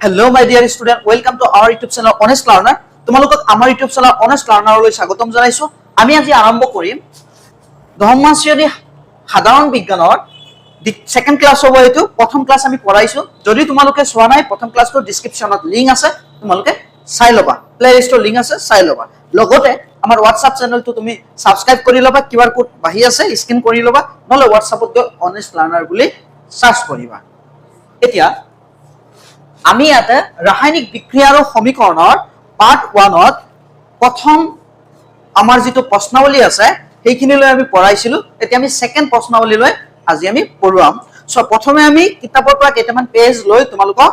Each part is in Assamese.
Hello my dear student, welcome to our YouTube channel Honest Learner. তোমালোকক আমাৰ YouTube channel Honest Learner লৈ স্বাগতম জনাইছো। আমি আজি আৰম্ভ কৰিম দশম শ্ৰেণী সাধাৰণ বিজ্ঞানৰ সেকেন্ড ক্লাস হ'ব। এটো প্ৰথম ক্লাস আমি পঢ়াইছো। যদি তোমালোকে চোৱা নাই প্ৰথম ক্লাসটো ডেসক্ৰিপচনত লিংক আছে, তোমালোকে চাই লবা। প্লে লিষ্টৰ লিংক আছে, চাই লবা। লগতে আমাৰ WhatsApp চেনেলটো তুমি সাবস্ক্ৰাইব কৰি লবা। কিউআৰ কোড বাহি আছে, স্ক্যান কৰি লবা। নহলে WhatsAppত গৈ Honest Learner বুলি সাৰ্চ কৰিবা। এতিয়া আমি ইয়াতে ৰাসায়নিক বিক্ৰিয়া আৰু সমীকৰণৰ পাৰ্ট 1ত প্ৰথম আমাৰ যেটো প্ৰশ্নাৱলী আছে সেইখিনিলৈ আমি পঢ়াইছিলো। এতিয়া আমি সেকেন্ড প্ৰশ্নাৱলীলৈ আজি আমি পঢ়ুৱাম। সো প্ৰথমে আমি কিতাপৰ পৰা কেইটামান পেজ লৈ তোমালোকক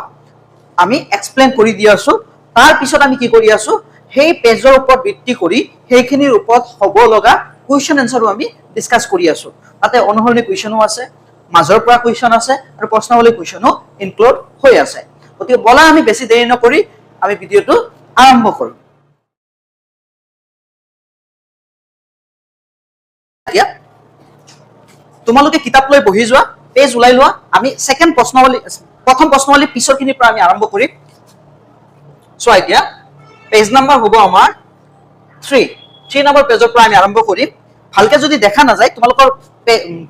আমি এক্সপ্লেইন কৰি দি আছো। তাৰ পিছত আমি কি কৰি আছো, সেই পেজৰ ওপৰত ভিত্তি কৰি সেইখিনিৰ ওপৰত হ'ব লগা কোৱেশ্চন এনসাৰও আমি ডিসকাস কৰি আছো। তাতে অনুসৰণী কোৱেশ্চনও আছে, মাজৰ পৰা কোৱেশ্চন আছে আৰু প্ৰশ্নাৱলী কোৱেশ্চনও ইনক্লুড হৈ আছে। গতিকে বলা আমি বেছি দেৰি নকৰি আমি ভিডিওটো আৰম্ভ কৰো। এতিয়া তোমালোকে কিতাপ লৈ বহি যোৱা, পেজ উলাই লোৱা। আমি সেকেন্ড প্ৰশ্নাৱলী প্ৰথম প্ৰশ্নাৱলী পিছৰখিনিৰ পৰা আমি আৰম্ভ কৰিম। সো এতিয়া পেজ নাম্বাৰ হ'ব আমাৰ 3 নম্বৰ পেজৰ পৰা আমি আৰম্ভ কৰিম। ভালকে যদি দেখা না যায় তোমালোকৰ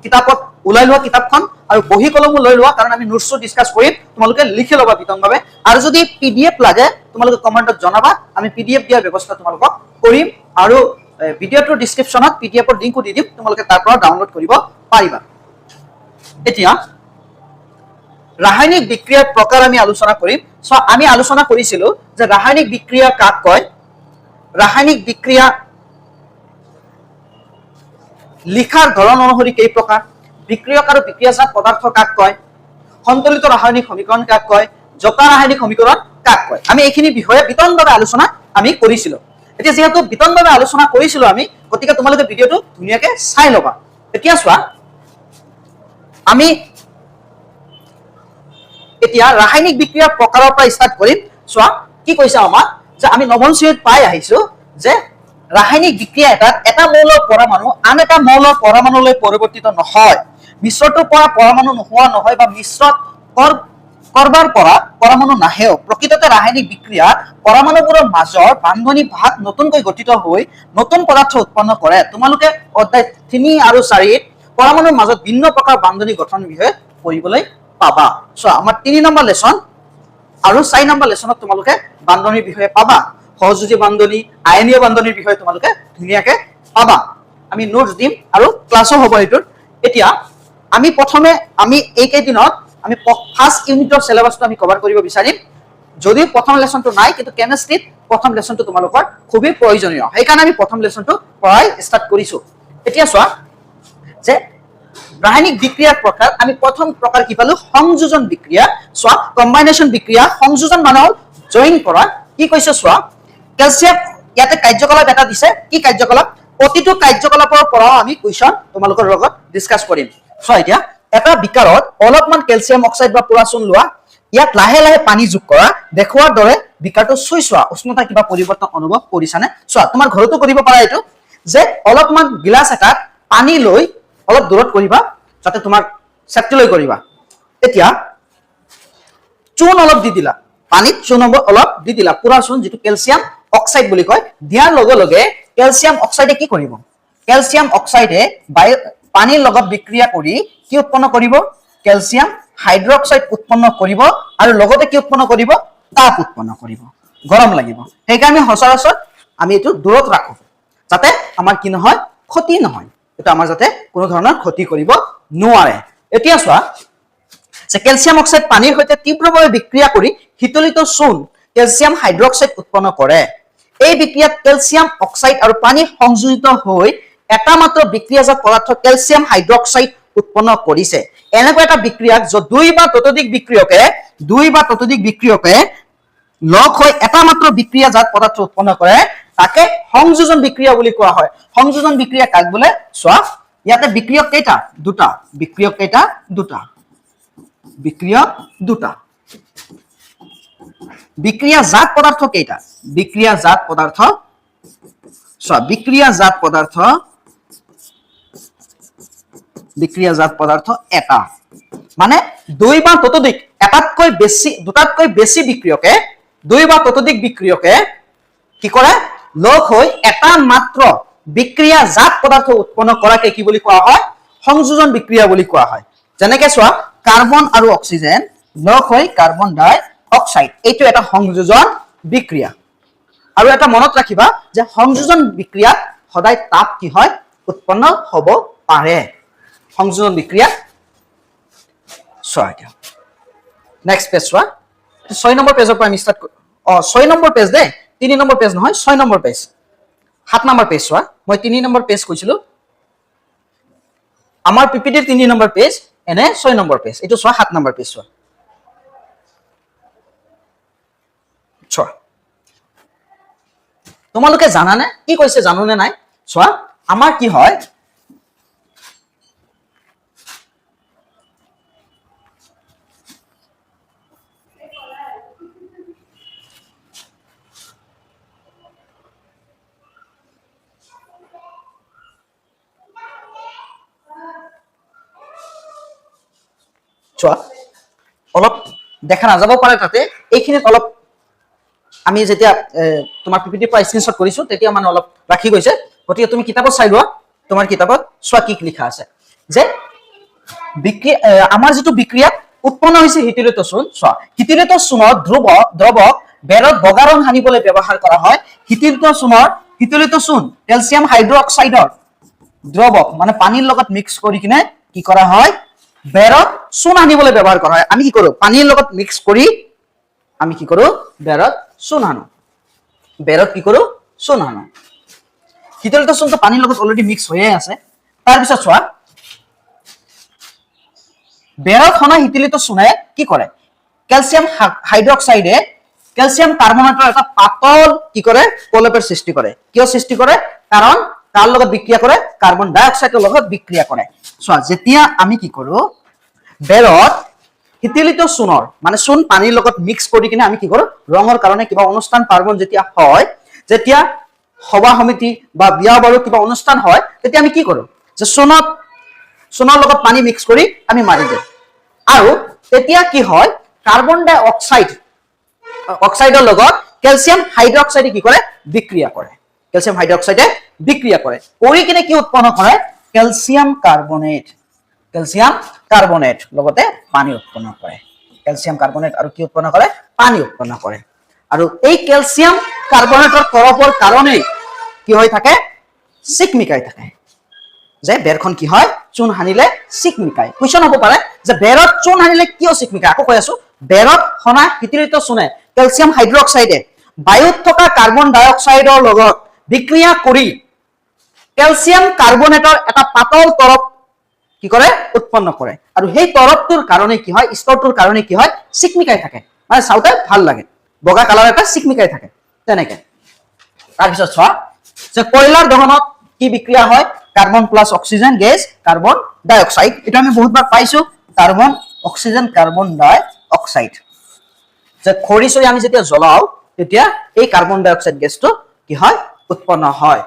কিতাপত উলাই লোৱা কিতাপখন আৰু বহি কলমো লৈ লোৱা, কাৰণ আমি নোটছটো ডিসকাস কৰিম। তোমালোকে লিখি লবা বিতংভাৱে। আৰু যদি পিডিএফ লাগে তোমালোকে কমেন্টত জনাবা, আমি পিডিএফ দিয়াৰ ব্যৱস্থা তোমালোকক কৰিম। আৰু ভিডিওটোৰ ডেসক্ৰিপচনত পিডিএফৰ লিংকও দি দিম, তোমালোকে তাৰ পৰা ডাউনলোড কৰিব পাৰিবা। এতিয়া ৰাসায়নিক বিক্ৰিয়াৰ প্ৰকাৰ আমি আলোচনা কৰিম। সো আমি আলোচনা কৰিছিলো যে ৰাসায়নিক বিক্ৰিয়া কাক কয়। ৰাসায়নিক বিক্ৰিয়া লিখাৰ ধৰণ অনুসৰি কেই প্ৰকাৰ, বিক্ৰিয়ক আৰু বিক্ৰিয়াজাত পদাৰ্থ কাক কয়, সন্তুলিত ৰাসায়নিক সমীকৰণ কাক কয়, জটা ৰাসায়নিক সমীকৰণ কাক কয়। আমি এইখিনি বিষয়ে বিতংভাৱে আলোচনা আমি কৰিছিলো। এতিয়া যেহেতু বিতংভাৱে আলোচনা কৰিছিলো আমি, গতিকে তোমালোকে ভিডিওটো ধুনীয়াকৈ চাই লবা। এতিয়া চোৱা, আমি এতিয়া ৰাসায়নিক বিক্ৰিয়াৰ প্ৰকাৰৰ পৰা স্টাৰ্ট কৰিম। চোৱা কি কৈছে আমাক, যে আমি নৱম শ্ৰেণীত পাই আহিছো যে ৰাসায়নিক বিক্ৰিয়া এটা মৌলৰ পৰমাণু আন এটা মৌলৰ পৰমাণুলৈ পৰিৱৰ্তিত নহয়, মিশ্ৰটোৰ পৰা পৰমাণু নোহোৱা নহয় বা মিশ্ৰত কৰবাৰ পৰা পৰমাণু নাহেও। প্ৰকৃততে ৰাসায়নিক বিক্ৰিয়া পৰমাণুবোৰৰ মাজৰ বান্ধনিক ভাগ নতুনকৈ গঠিত হৈ নতুন পদাৰ্থ উৎপন্ন কৰে। তোমালোকে অধ্যায় 3 আৰু 4ত পৰমাণুৰ মাজত ভিন্ন প্ৰকাৰ বান্ধনি গঠনৰ বিষয়ে পঢ়িবলৈ পাবা। সো আমাৰ 3 নম্বৰ লেসন আৰু 4 নম্বৰ লেসনত তোমালোকে বান্ধনিৰ বিষয়ে পাবা। সহযোজী বান্ধনি, আয়নীয় বান্ধনিৰ বিষয়ে তোমালোকে ধুনীয়াকৈ পাবা। আমি নোটস দিম আৰু ক্লাসও হ'ব এইটোৰ। এতিয়া আমি প্ৰথমে আমি এই কেইদিনত আমি ফাৰ্স্ট ইউনিটৰ সিলেবাসটো আমি কভাৰ কৰিব বিচাৰিম। যদিও প্ৰথম লেসনটো নাই, কিন্তু কেমিষ্ট্ৰিত প্ৰথম লেসনটো তোমালোকৰ খুবই প্ৰয়োজনীয়। সেইকাৰণে আমি প্ৰথম লেসনটো পঢ়াই স্টাৰ্ট কৰিছো। এতিয়া চোৱা যে ৰাসায়নিক বিক্ৰিয়াৰ প্ৰকাৰ, আমি প্ৰথম প্ৰকাৰ কি পালো, সংযোজন বিক্ৰিয়া। চোৱা কম্বাইনেশন বিক্ৰিয়া, সংযোজন মানে হ'ল জইন কৰা। কি কৈছে চোৱা, ক্যালসিয়াম ইয়াতে কাৰ্যকলাপ এটা দিছে। কি কাৰ্যকলাপ, প্ৰতিটো কাৰ্যকলাপৰ পৰা আমি কোৱেশ্চন তোমালোকৰ লগত ডিসকাস কৰিম। চোৱা এতিয়া এটা বিকাৰত অলপমান ক্যালসিয়াম অক্সাইড বা পুৰাচুন লোৱা, ইয়াত লাহে লাহে পানী যোগ কৰা, দেখুৱাৰ দৰে বিকাৰটো চুই চোৱা উষ্ণতা কিবা পৰিৱৰ্তন অনুভৱ কৰিছানে। চোৱা তোমাৰ ঘৰতো কৰিব পাৰা এইটো, যে অলপমান গিলাস এটাত পানী লৈ অলপ দূৰত কৰিবা, যাতে তোমাৰ সেফটি লৈ কৰিবা। এতিয়া চূণ অলপ দি দিলা, পানীত চূণ অলপ দি দিলা, পুৰা চূণ যেটো ক্যালসিয়াম অক্সাইড বুলি কয়। দিয়াৰ লগে লগে ক্যালসিয়াম অক্সাইডে কি কৰিব, ক্যালসিয়াম অক্সাইডে পানীৰ লগত বিক্ৰিয়া কৰি কি উৎপন্ন কৰিব, ক্যালসিয়াম হাইড্ৰক্সাইড উৎপন্ন কৰিব। আৰু লগতে কি উৎপন্ন কৰিব, তাপ উৎপন্ন কৰিব, গৰম লাগিব। সেইকাৰণে সচৰাচৰ আমি এইটো দূৰত ৰাখো, যাতে আমাৰ কি নহয়, ক্ষতি নহয়। এটা আমাৰ যাতে কোনো ধৰণৰ ক্ষতি কৰিব নোৱাৰে। এতিয়া চোৱা যে ক্যালসিয়াম অক্সাইড পানীৰ সৈতে তীব্ৰভাৱে বিক্ৰিয়া কৰি শীতলিত চূণ ক্যালসিয়াম হাইড্ৰক্সাইড উৎপন্ন কৰে। এই বিক্ৰিয়াত ক্যালসিয়াম অক্সাইড আৰু পানী সংযোজিত হৈ এটা মাত্ৰ বিক্ৰিয়াজাত পদাৰ্থ ক্যালসিয়াম হাইড্ৰক্সাইড উৎপন্ন কৰিছে। এনেকুৱা এটা বিক্ৰিয়াক য'ত দুই বা ততোধিক বিক্ৰিয়কে লগ হৈ এটা মাত্ৰ বিক্ৰিয়াজাত পদাৰ্থ উৎপন্ন কৰে, তাকে সংযোজন বিক্ৰিয়া বুলি কোৱা হয়। সংযোজন বিক্ৰিয়া কাক বোলে, চোৱা ইয়াতে বিক্ৰিয়ক কেইটা, দুটা। বিক্ৰিয়ক কেইটা, দুটা। বিক্ৰিয়ক দুটা। বিক্ৰিয়াজাত পদাৰ্থ কেইটা, বিক্ৰিয়াজাত পদাৰ্থ, চোৱা বিক্ৰিয়াজাত পদাৰ্থ এটা। মানে দুই বা ততোধিক দুটাতকৈ বেছি বিক্ৰিয়কে দুই বা ততোধিক বিক্ৰিয়কে কি কৰে লগ হৈ এটা মাত্ৰ বিক্ৰিয়াজাত পদাৰ্থ উৎপন্ন কৰাকে কি বুলি কোৱা হয় সংযোজন বিক্ৰিয়া বুলি কোৱা হয় যেনেকৈ চোৱা কাৰ্বন আৰু অক্সিজেন লগ হৈ কাৰ্বন ডাই অক্সাইড এইটো এটা সংযোজন বিক্ৰিয়া আৰু এটা মনত ৰাখিবা যে সংযোজন বিক্ৰিয়াত সদায় তাপ কি হয় উৎপন্ন হ'ব পাৰে সংযোজন বিক্ৰিয়া চোৱা এতিয়া নেক্সট পেজ চোৱা 6 নম্বৰ পেজৰ পৰা আমি ষ্টাৰ্ট 6 নম্বৰ পেজ দে 3 নম্বৰ পেজ নহয় 6 নম্বৰ পেজ 7 নম্বৰ পেজ চোৱা মই 3 নম্বৰ পেজ কৈছিলো আমাৰ পিপিটিৰ 3 নম্বৰ পেজ এনে 6 নম্বৰ পেজ এটো চোৱা 7 নম্বৰ পেজ চোৱা চোৱা তোমালোকে জানানে কি কৈছে জানোনে নাই চোৱা আমাৰ কি হয় চোৱা অলপ দেখা নাযাব পাৰে তাতে এইখিনিত অলপ আমি যেতিয়া তোমাৰ পিপিটি পৰা স্ক্ৰিনশ্বট কৰিছো তেতিয়া মানে অলপ ৰাখি গৈছে গতিকে তুমি কিতাপত চাই লোৱা তোমাৰ কিতাপত চোৱা কি লিখা আছে যে বিক্ৰিয়া আমাৰ যেটো বিক্ৰিয়া উৎপন্ন হৈছে হিটিলিত চূণ চোৱা হিটিলিত চূণৰ দ্ৰৱক বেৰত বগা ৰং হানিবলৈ ব্যৱহাৰ কৰা হয় হিটিলিত চূণ কেলছিয়াম হাইড্ৰক্সাইডৰ দ্ৰৱক মানে পানীৰ লগত মিক্স কৰি কিনে কি কৰা হয় বেৰত চূণ আনিবলৈ ব্যৱহাৰ কৰা হয় আমি কি কৰো পানীৰ লগত মিক্স কৰি আমি কি কৰো বেৰত চূণ আনো বেৰত কি কৰো চূণ আনো হিটিলিত চূণটো পানীৰ লগত অলৰেডি মিক্স হৈয়ে আছে তাৰ পিছত চোৱা বেৰত হনা হিটিলিত চূণে কি কৰে ক্যালসিয়াম হাইড্ৰক্সাইডে ক্যালসিয়াম কাৰ্বনেটৰ এটা পাতল কি কৰে প্ৰলেপৰ সৃষ্টি কৰে কিয় সৃষ্টি কৰে কাৰণ তাৰ লগত বিক্ৰিয়া কৰে কাৰ্বন ডাই অক্সাইডৰ লগত বিক্ৰিয়া কৰে চোৱা যেতিয়া আমি কি কৰো বেৰত হিটিলিত চূণৰ মানে চূণ পানীৰ লগত মিক্স কৰি কিনে আমি কি কৰো ৰঙৰ কাৰণে কিবা অনুষ্ঠান পাৰ্বণ যেতিয়া হয় যেতিয়া সভা সমিতি বা বিয়া বাৰু কিবা অনুষ্ঠান হয় তেতিয়া আমি কি কৰো যে চূণৰ লগত পানী মিক্স কৰি আমি মাৰি দিওঁ আৰু তেতিয়া কি হয় কাৰ্বন ডাই অক্সাইডৰ লগত ক্যালসিয়াম হাইড্ৰক্সাইডে কি কৰে বিক্ৰিয়া কৰে ক্যালসিয়াম হাইড্ৰক্সাইডে বিক্ৰিয়া কৰে কৰি কিনে কি উৎপন্ন কৰে ক্যালসিয়াম কাৰ্বনেট লগতে পানী উৎপন্ন কৰে ক্যালসিয়াম কাৰ্বনেট আৰু কি উৎপন্ন কৰে পানী উৎপন্ন কৰে আৰু এই ক্যালসিয়াম কাৰ্বনেটৰ তৰফৰ কাৰণে কি হৈ থাকে চিকমিকাই থাকে যে বেৰখন কি হয় চূণ হানিলে চিকমিকাই কোৱেশ্চন হ'ব পাৰে যে বেৰত চূণ হানিলে কিয় চিকমিকাই আকৌ কৈ আছো বেৰত হনা হিটিলিত চূণে ক্যালসিয়াম হাইড্ৰক্সাইডে বায়ুত থকা কাৰ্বন ডাই অক্সাইডৰ লগত বিক্ৰিয়া কৰি ক্যালসিয়াম কাৰ্বনেটৰ এটা পাতল তৰফ কি কৰে উৎপন্ন কৰে আৰু সেই তৰফটোৰ কাৰণে কি হয় স্তৰটোৰ কাৰণে কি হয় চিকমিকাই থাকে মানে চাউতে ভাল লাগে বগা কালাৰ এটা চিকমিকাই থাকে তেনেকে তাৰ পিছত চোৱা যে কয়লাৰ দহনত কি বিক্ৰিয়া হয় carbon plus oxygen gas carbon dioxide এটা আমি বহুতবাৰ পাইছো carbon oxygen carbon dioxide যে খৰি চৰি আমি যেতিয়া জ্বলাও তেতিয়া এই কাৰ্বন ডাই অক্সাইড গেছটো কি হয় উৎপন্ন হয়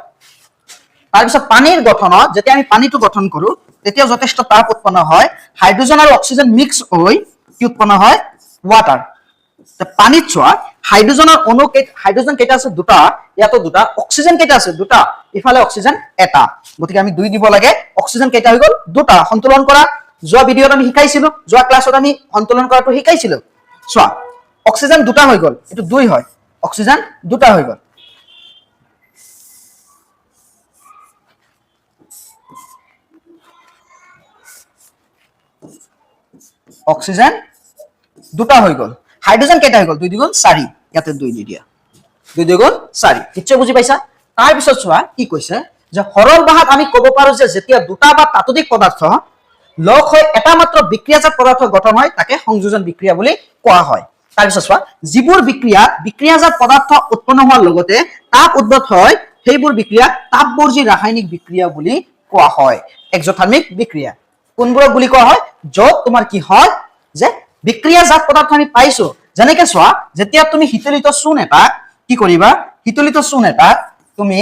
তাৰ পিছত পানীৰ গঠনত যেতিয়া আমি পানীটো গঠন কৰো তেতিয়া যথেষ্ট তাপ উৎপন্ন হয় হাইড্ৰোজেন আৰু অক্সিজেন মিক্স হৈ কি উৎপন্ন হয় ওয়াটাৰ পানীত চোৱা হাইড্ৰোজেনৰ অণু হাইড্ৰোজেন কেইটা আছে দুটা ইয়াতো দুটা অক্সিজেন কেইটা আছে দুটা ইফালে অক্সিজেন এটা গতিকে আমি দুই দিব লাগে অক্সিজেন কেইটা হৈ গল দুটা সন্তুলন কৰা যোৱা ভিডিঅত আমি শিকাইছিলো যোৱা ক্লাছত আমি সন্তুলন কৰাটো শিকাইছিলো চোৱা অক্সিজেন দুটা হৈ গল এটো দুই হয় অক্সিজেন দুটা হৈ গল অক্সিজেন দুটা হৈ গল হাইড্ৰোজেন কেইটা হৈ গল 2 2 4 ইয়াতে 2 দি দিয়া 2 2 4 নিশ্চয় বুজি পাইছা তাৰ পিছত চোৱা কি কৈছে যে সৰল বাহক আমি ক'ব পাৰো যে যেতিয়া দুটা বা তাতোধিক পদাৰ্থ লগ হৈ এটা মাত্ৰ বিক্ৰিয়াজাত পদাৰ্থ গঠন হয় তাকে সংযোজন বিক্ৰিয়া বুলি কোৱা হয় তাৰ পিছত চোৱা যিবোৰ বিক্ৰিয়াজাত পদাৰ্থ উৎপন্ন হোৱাৰ লগতে তাপ উদ্ভৱ হয় সেইবোৰ বিক্ৰিয়া তাপবৰ্জী ৰাসায়নিক বিক্ৰিয়া বুলি কোৱা হয় এক্সোথাৰ্মিক বিক্ৰিয়া কোনবোৰক বুলি কোৱা হয় য'ত তোমাৰ কি হয় যে বিক্ৰিয়াজাত পদাৰ্থ আমি পাইছো যেনেকৈ চোৱা যেতিয়া তুমি হিটিলিত চূণ এটা কি কৰিবা হিটিলিত চূণ এটা তুমি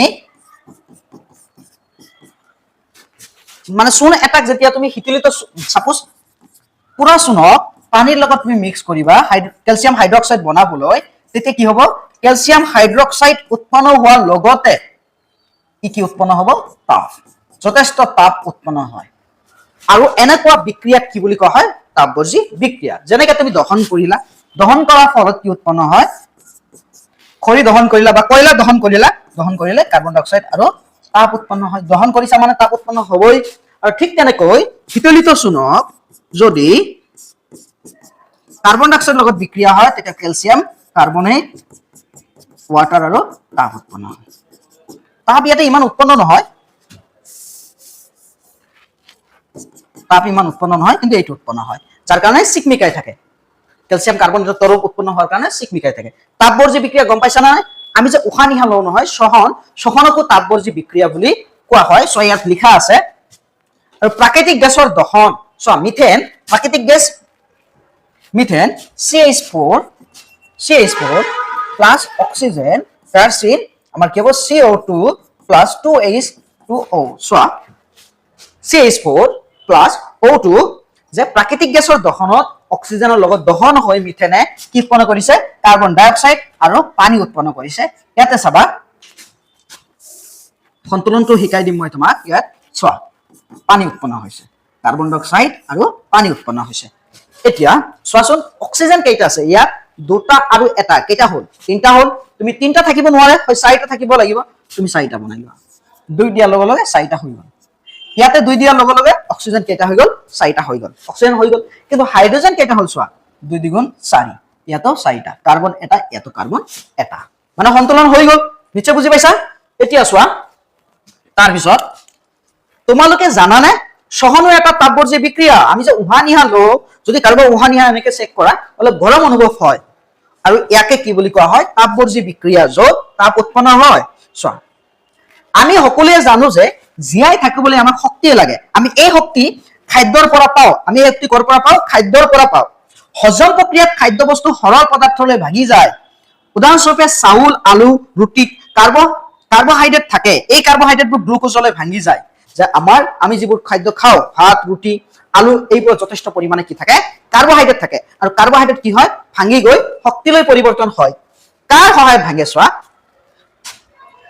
মানে চূণ এটাক যেতিয়া তুমি হিটিলিত সাপোজ পুৰা চূণক পানীৰ লগত তুমি মিক্স কৰিবা কেলছিয়াম হাইড্ৰক্সাইড বনাবলৈ, তেতিয়া কি হ'ব, কেলছিয়াম হাইড্ৰক্সাইড উৎপন্ন হোৱাৰ লগতে কি উৎপন্ন হ'ব, তাপ, যথেষ্ট তাপ উৎপন্ন হয়। আৰু এনেকুৱা বিক্ৰিয়াক কি বুলি কোৱা হয়, তাপবৰ্জী বিক্ৰিয়া। যেনেকে তুমি দহন কৰিলা, দহন কৰাৰ ফলত কি উৎপন্ন হয়, খৰি দহন কৰিলা বা কয়লা দহন কৰিলে কাৰ্বন ডাই অক্সাইড আৰু তাপ উৎপন্ন হয়। দহন কৰিছা মানে তাপ উৎপন্ন হ'বই। আৰু ঠিক তেনেকৈ শীতলিত চূণক যদি কাৰ্বন ডাই অক্সাইডৰ লগত বিক্ৰিয়া হয়, তেতিয়া কেলছিয়াম কাৰ্বনেট ৱাটাৰ আৰু তাপ উৎপন্ন হয়। তাপ ইয়াতে ইমান উৎপন্ন নহয়, কিন্তু এইটো উৎপন্ন হয়, যাৰ কাৰণে চিকমিকাই থাকে। কেলছিয়াম কাৰ্বনেটৰ তৰল উৎপন্ন হোৱাৰ কাৰণে চিকমিকাই থাকে। তাপবৰ্জী বিক্ৰিয়া গম পাইছা নাই? আমি যে উশাহ নিশাহ লওঁ নহয়, শ্বসনকো তাপবৰ্জী বিক্ৰিয়া বুলি কোৱা হয়। চ' ইয়াত লিখা আছে। আৰু প্ৰাকৃতিক গেছৰ দহন, চোৱা মিথেন, প্ৰাকৃতিক gas methane CH4 plus oxygen plus আমাৰ কি হ'ব, CO2 প্লাছ 2H2O। চোৱা CH4 প্লাছ O2 যে প্ৰাকৃতিক গেছৰ দহনত অক্সিজেনৰ লগত দহন হৈ মিথেনে কি উৎপন্ন কৰিছে, কাৰ্বন ডাই অক্সাইড আৰু পানী উৎপন্ন কৰিছে। ইয়াতে চাবা, সন্তুলনটো শিকাই দিম মই তোমাক। ইয়াত চোৱা, পানী উৎপন্ন হৈছে, কাৰ্বন ডাই অক্সাইড আৰু পানী উৎপন্ন হৈছে। এতিয়া চোৱাচোন, অক্সিজেন কেইটা আছে, ইয়াত দুটা আৰু এটা, কেইটা হ'ল, তিনিটা হ'ল। তুমি তিনিটা থাকিব নোৱাৰে, চাৰিটা থাকিব লাগিব, তুমি চাৰিটা বনাই লোৱা। 2 দিয়াৰ লগে লগে 4টা হৈ গ'ল। ইয়াতে 2 দিয়াৰ লগে লগে অক্সিজেন কেইটা হৈ গ'ল, 4টা হৈ গ'ল, অক্সিজেন হৈ গ'ল। কিন্তু হাইড্ৰজেন কেইটা হ'ল চোৱা, 2 2 4, ইয়াতো 4টা, কাৰ্বন এটা, ইয়াতো কাৰ্বন এটা, মানে সন্তুলন হৈ গ'ল। নিশ্চয় বুজি পাইছা? এতিয়া চোৱা, তাৰপিছত তোমালোকে জানানে, শ্বসনো এটা তাপবৰ্জী বিক্ৰিয়া। আমি যে উশাহ নিশাহ লওঁ, যদি কাৰোবাৰ উশাহ নিশাহ এনেকে চেক কৰা, অলপ গৰম অনুভৱ হয়, আৰু ইয়াকে কি বুলি কোৱা হয়, তাপবৰ্জী বিক্ৰিয়া, য'ত তাপ উৎপন্ন হয়। চোৱা, আমি সকলোৱে জানো যে জীয়াই থাকিবলৈ আমাক শক্তিয়ে লাগে। আমি এই শক্তি খাদ্যৰ পৰা পাওঁ। আমি এই শক্তি ক'ৰ পৰা পাওঁ, খাদ্যৰ পৰা পাওঁ। হজম প্ৰক্ৰিয়াত খাদ্য বস্তু সৰল পদাৰ্থলৈ ভাগি যায়। উদাহৰণস্বৰূপে চাউল, আলু, ৰুটিত কাৰ্বহাইড্ৰেট থাকে। এই কাৰ্বহাইড্ৰেটবোৰ গ্লুক'জলৈ ভাঙি যায়। যে আমি যিবোৰ খাদ্য খাওঁ, ভাত, ৰুটি, আলু, এইবোৰত যথেষ্ট পৰিমাণে কি থাকে, কাৰ্বহাইড্ৰেট থাকে। আৰু কাৰ্বহাইড্ৰেট কি হয়, ভাঙি গৈ শক্তিলৈ পৰিৱৰ্তন হয়। কাৰ সহায়ত ভাঙে চোৱা,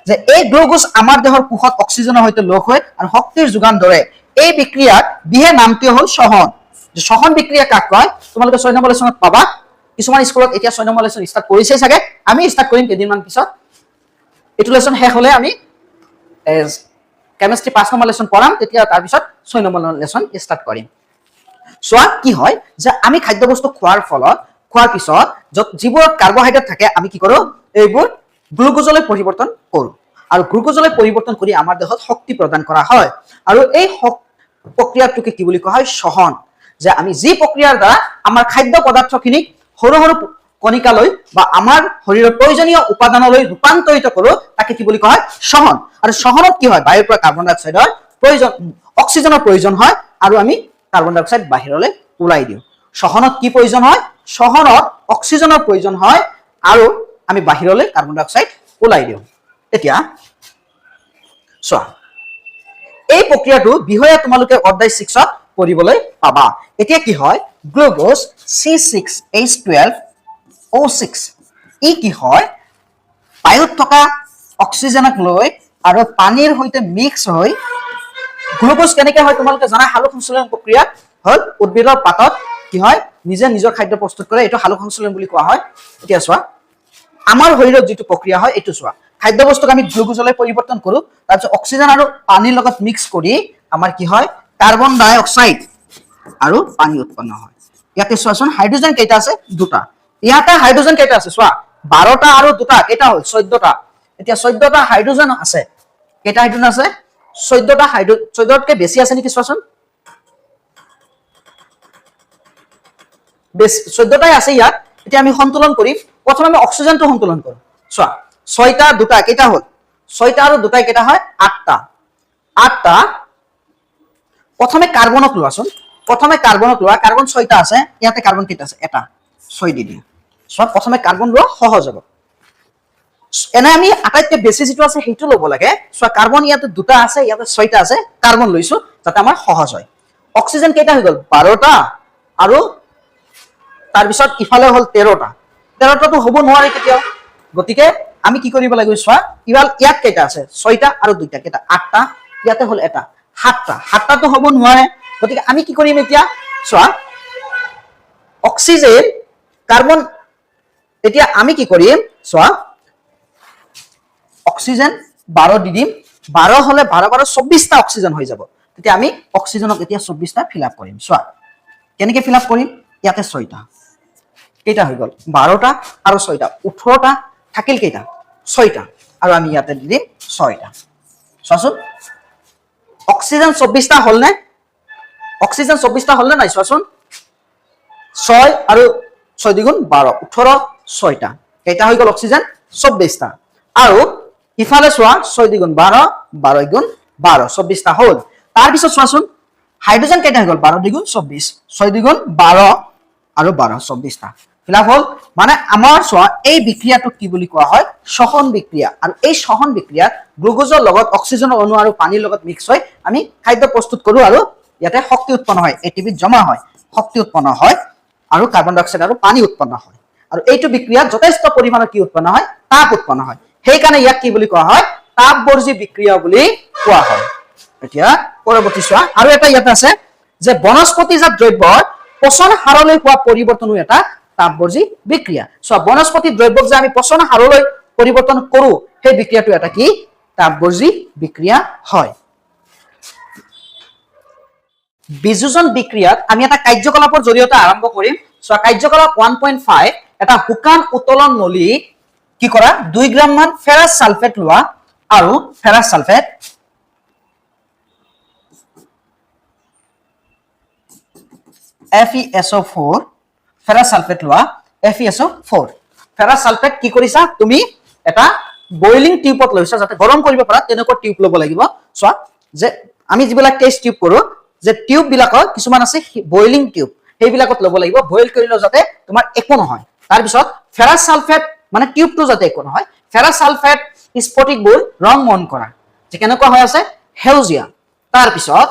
যে এই গ্লুকোজ আমাৰ দেহৰ কোষত অক্সিজেনৰ সৈতে লগ হৈ আৰু শক্তিৰ যোগান ধৰে। এই বিক্ৰিয়াত বিহে নামটো হ'ল শ্বসন। শ্বসন বিক্ৰিয়া কাক কয়, তোমালোকে 6 নম্বৰ লেচনত পাবা। কিছুমান স্কুলত এতিয়া 6 নম্বৰ লেচন ষ্টাৰ্ট কৰিছে চাগে, আমি ষ্টাৰ্ট কৰিম কেইদিনমান পিছত। এইটো লেচন শেষ হ'লে আমি কেমিষ্ট্ৰি 5 নম্বৰ লেচন পঢ়াম, তেতিয়া তাৰপিছত 6 নম্বৰ লেচন ষ্টাৰ্ট কৰিম। চোৱা কি হয়, যে আমি খাদ্যবস্তু খোৱাৰ পিছত যিবোৰত কাৰ্বহাইড্ৰেট থাকে, আমি কি কৰোঁ, এইবোৰ গ্লুকোজলৈ পৰিৱৰ্তন কৰোঁ। আৰু গ্লুকোজলৈ পৰিৱৰ্তন কৰি আমাৰ দেহত শক্তি প্ৰদান কৰা হয়। আৰু এই প্ৰক্ৰিয়াটোকে কি বুলি কোৱা হয়, শ্বসন। যে আমি যি প্ৰক্ৰিয়াৰ দ্বাৰা আমাৰ খাদ্য পদাৰ্থখিনিক সৰু সৰু কণিকালৈ বা আমাৰ শৰীৰৰ প্ৰয়োজনীয় উপাদানলৈ ৰূপান্তৰিত কৰোঁ, তাকে কি বুলি কোৱা হয়, শ্বসন। আৰু শ্বসনত কি হয়, বায়ুৰ পৰা কাৰ্বন ডাই অক্সাইডৰ অক্সিজেনৰ প্ৰয়োজন হয়, আৰু আমি কাৰ্বন ডাই অক্সাইড বাহিৰলৈ ওলাই দিওঁ। শ্বসনত কি প্ৰয়োজন হয়, শ্বসনত অক্সিজেনৰ প্ৰয়োজন হয়, আৰু আমি বাহিৰলৈ কাৰ্বন ডাই অক্সাইড ওলাই দিওঁ। এতিয়া চোৱা, এই প্ৰক্ৰিয়াটো বিষয়ে তোমালোকে অধ্যায় 6ত পঢ়িবলৈ পাবা। এতিয়া কি হয়, গ্লুকোজ C6H12O6, ই কি হয়, বায়ুত থকা অক্সিজেনক লৈ আৰু পানীৰ সৈতে মিক্স হৈ গ্লুকোজ কেনেকে হয় তোমালোকে জানা, সালোক সংশ্লেষণ প্ৰক্ৰিয়া হ'ল উদ্ভিদৰ পাতত কি হয়, নিজে নিজৰ খাদ্য প্ৰস্তুত কৰে, এইটো সালোক সংশ্লেষণ বুলি কোৱা হয়। এতিয়া চোৱা, আমাৰ শৰীৰত যিটো প্ৰক্ৰিয়া হয়, এইটো চোৱা, খাদ্য বস্তুক আমি গ্লুকোজলৈ পৰিৱৰ্তন কৰোঁ, তাৰপিছত অক্সিজেন আৰু পানীৰ লগত মিক্স কৰি আমাৰ কি হয়, কাৰ্বন ডাই অক্সাইড আৰু পানী উৎপন্ন হয়। ইয়াতে চোৱাচোন, হাইড্ৰজেন কেইটা আছে, 2টা। ইয়াতে হাইড্ৰজেন কেইটা আছে চোৱা, 12টা আৰু 2টা, কেইটা হ'ল, 14টা। এতিয়া 14টা হাইড্ৰজেন আছে, কেইটা হাইড্ৰজেন আছে, 14টা। 14তকৈ বেছি আছে নেকি চোৱাচোন, 14টাই আছে ইয়াত। এতিয়া আমি সন্তুলন কৰিম। প্ৰথমে আমি অক্সিজেনটো সন্তুলন কৰোঁ। চোৱা, 6টা 2টা, কেইটা হ'ল, 6টা আৰু 2টাই কেইটা হয়, 8টা। 8টা। প্ৰথমে কাৰ্বনক লোৱাচোন, কাৰ্বন 6টা আছে, ইয়াতে কাৰ্বন কেইটা আছে, এটা, 6 দি দিয়া। চোৱা, প্ৰথমে কাৰ্বন লোৱা, সহজ হ'ব। এনে আমি আটাইতকৈ বেছি যিটো আছে সেইটো ল'ব লাগে। চোৱা, কাৰ্বন ইয়াতে 2টা আছে, ইয়াতে 6টা আছে, কাৰ্বন লৈছো যাতে আমাৰ সহজ হয়। অক্সিজেন কেইটা হৈ গ'ল, 12টা আৰু তাৰ পিছত ইফালে হল 13টা 13টাটো হ'ব নোৱাৰে কেতিয়াও গতিকে আমি কি কৰিব লাগিব চোৱা ইয়াত কেইটা আছে 6টা আৰু 2টা কেইটা 8টা ইয়াতে হল এটা 7টা 7টাটো হ'ব নোৱাৰে গতিকে আমি কি কৰিম এতিয়া চোৱা অক্সিজেন কাৰ্বন এতিয়া আমি কি কৰিম চোৱা অক্সিজেন 12 দি দিম 12 হলে 12 12 24টা অক্সিজেন হৈ যাব তেতিয়া আমি অক্সিজেনক এতিয়া 24টা ফিল আপ কৰিম চোৱা কেনেকৈ ফিল আপ কৰিম ইয়াতে 6টা কেইটা হৈ গল 12টা আৰু 6টা 18টা থাকিল কেইটা 6টা আৰু আমি ইয়াতে দি দিম 6টা চোৱাচোন অক্সিজেন 24টা হল নে অক্সিজেন 24টা হল নে নাই চোৱাচোন 6 আৰু 6 দ্বিগুণ 12 18 6টা কেইটা হৈ গল অক্সিজেন 24টা আৰু ইফালে চোৱা 6 দ্বিগুণ 12 12 গুণ 12 24টা হল তাৰ পিছত চোৱাচোন হাইড্ৰোজেন কেইটা হৈ গল 12 দ্বিগুণ 24 6 দ্বিগুণ 12 আৰু 12 24টা ফিলাপ হল মানে আমাৰ চোৱা এই বিক্ৰিয়াটো কি বুলি কোৱা হয় সহন বিক্ৰিয়া আৰু এই সহন বিক্ৰিয়াত গ্লুকোজৰ লগত অক্সিজেনৰ অণু আৰু পানীৰ লগত মিক্স হৈ আমি খাদ্য প্ৰস্তুত কৰো আৰু ইয়াতে শক্তি উৎপন্ন হয় এটিপিত জমা হয় শক্তি উৎপন্ন হয় আৰু কাৰ্বন ডাই অক্সাইড আৰু পানী উৎপন্ন হয় আৰু এইটো বিক্ৰিয়াত যথেষ্ট পৰিমাণৰ কি উৎপন্ন হয় তাপ উৎপন্ন হয় সেই কাৰণে ইয়াক কি বুলি কোৱা হয় তাপবৰ্জী বিক্ৰিয়া বুলি কোৱা হয় এতিয়া পৰৱৰ্তী চোৱা আৰু এটা ইয়াত আছে যে বনস্পতিজাত দ্ৰব্যৰ পচন হাৰলৈ হোৱা পৰিৱৰ্তনো এটা তাপবৰ্জী বিক্ৰিয়া সো বনস্পতি দ্ৰব্যক যে আমি পচন হাৰলৈ পৰিৱৰ্তন কৰো সেই বিক্ৰিয়াটো এটা কি তাপবৰ্জী বিক্ৰিয়া হয় বিযোজন বিক্ৰিয়াত আমি এটা কাৰ্যকলাপৰ জৰিয়তে আৰম্ভ কৰিম সো কাৰ্যকলাপ 1.5 এটা হুকান উত্তোলন নলী কি কৰা 2 গ্ৰাম মান ফেৰাছ সালফেট লোৱা আৰু ferrous sulphate FeSO4 ferrous sulphate লোৱা FeSO4 ফেৰাছ সালফেট কি কৰিছা তুমি এটা বয়লিং টিউবত লৈছা যাতে গৰম কৰিব পাৰা তেনেকুৱা টিউব লব লাগিব চোৱা যে আমি যিবিলাক টেষ্ট টিউব কৰো যে টিউব বিলাকৰ কিছুমান আছে বয়লিং টিউব সেইবিলাকত লব লাগিব বয়ল কৰিলে যাতে তোমাৰ একো নহয় তাৰ পিছত ফেৰাছ সালফেট মানে টিউবটো যাতে একো নহয় ফেৰাছ সালফেট স্ফটিকবোৰ ৰং মন কৰা যে কেনেকুৱা হৈ আছে হেউজিয়া তাৰ পিছত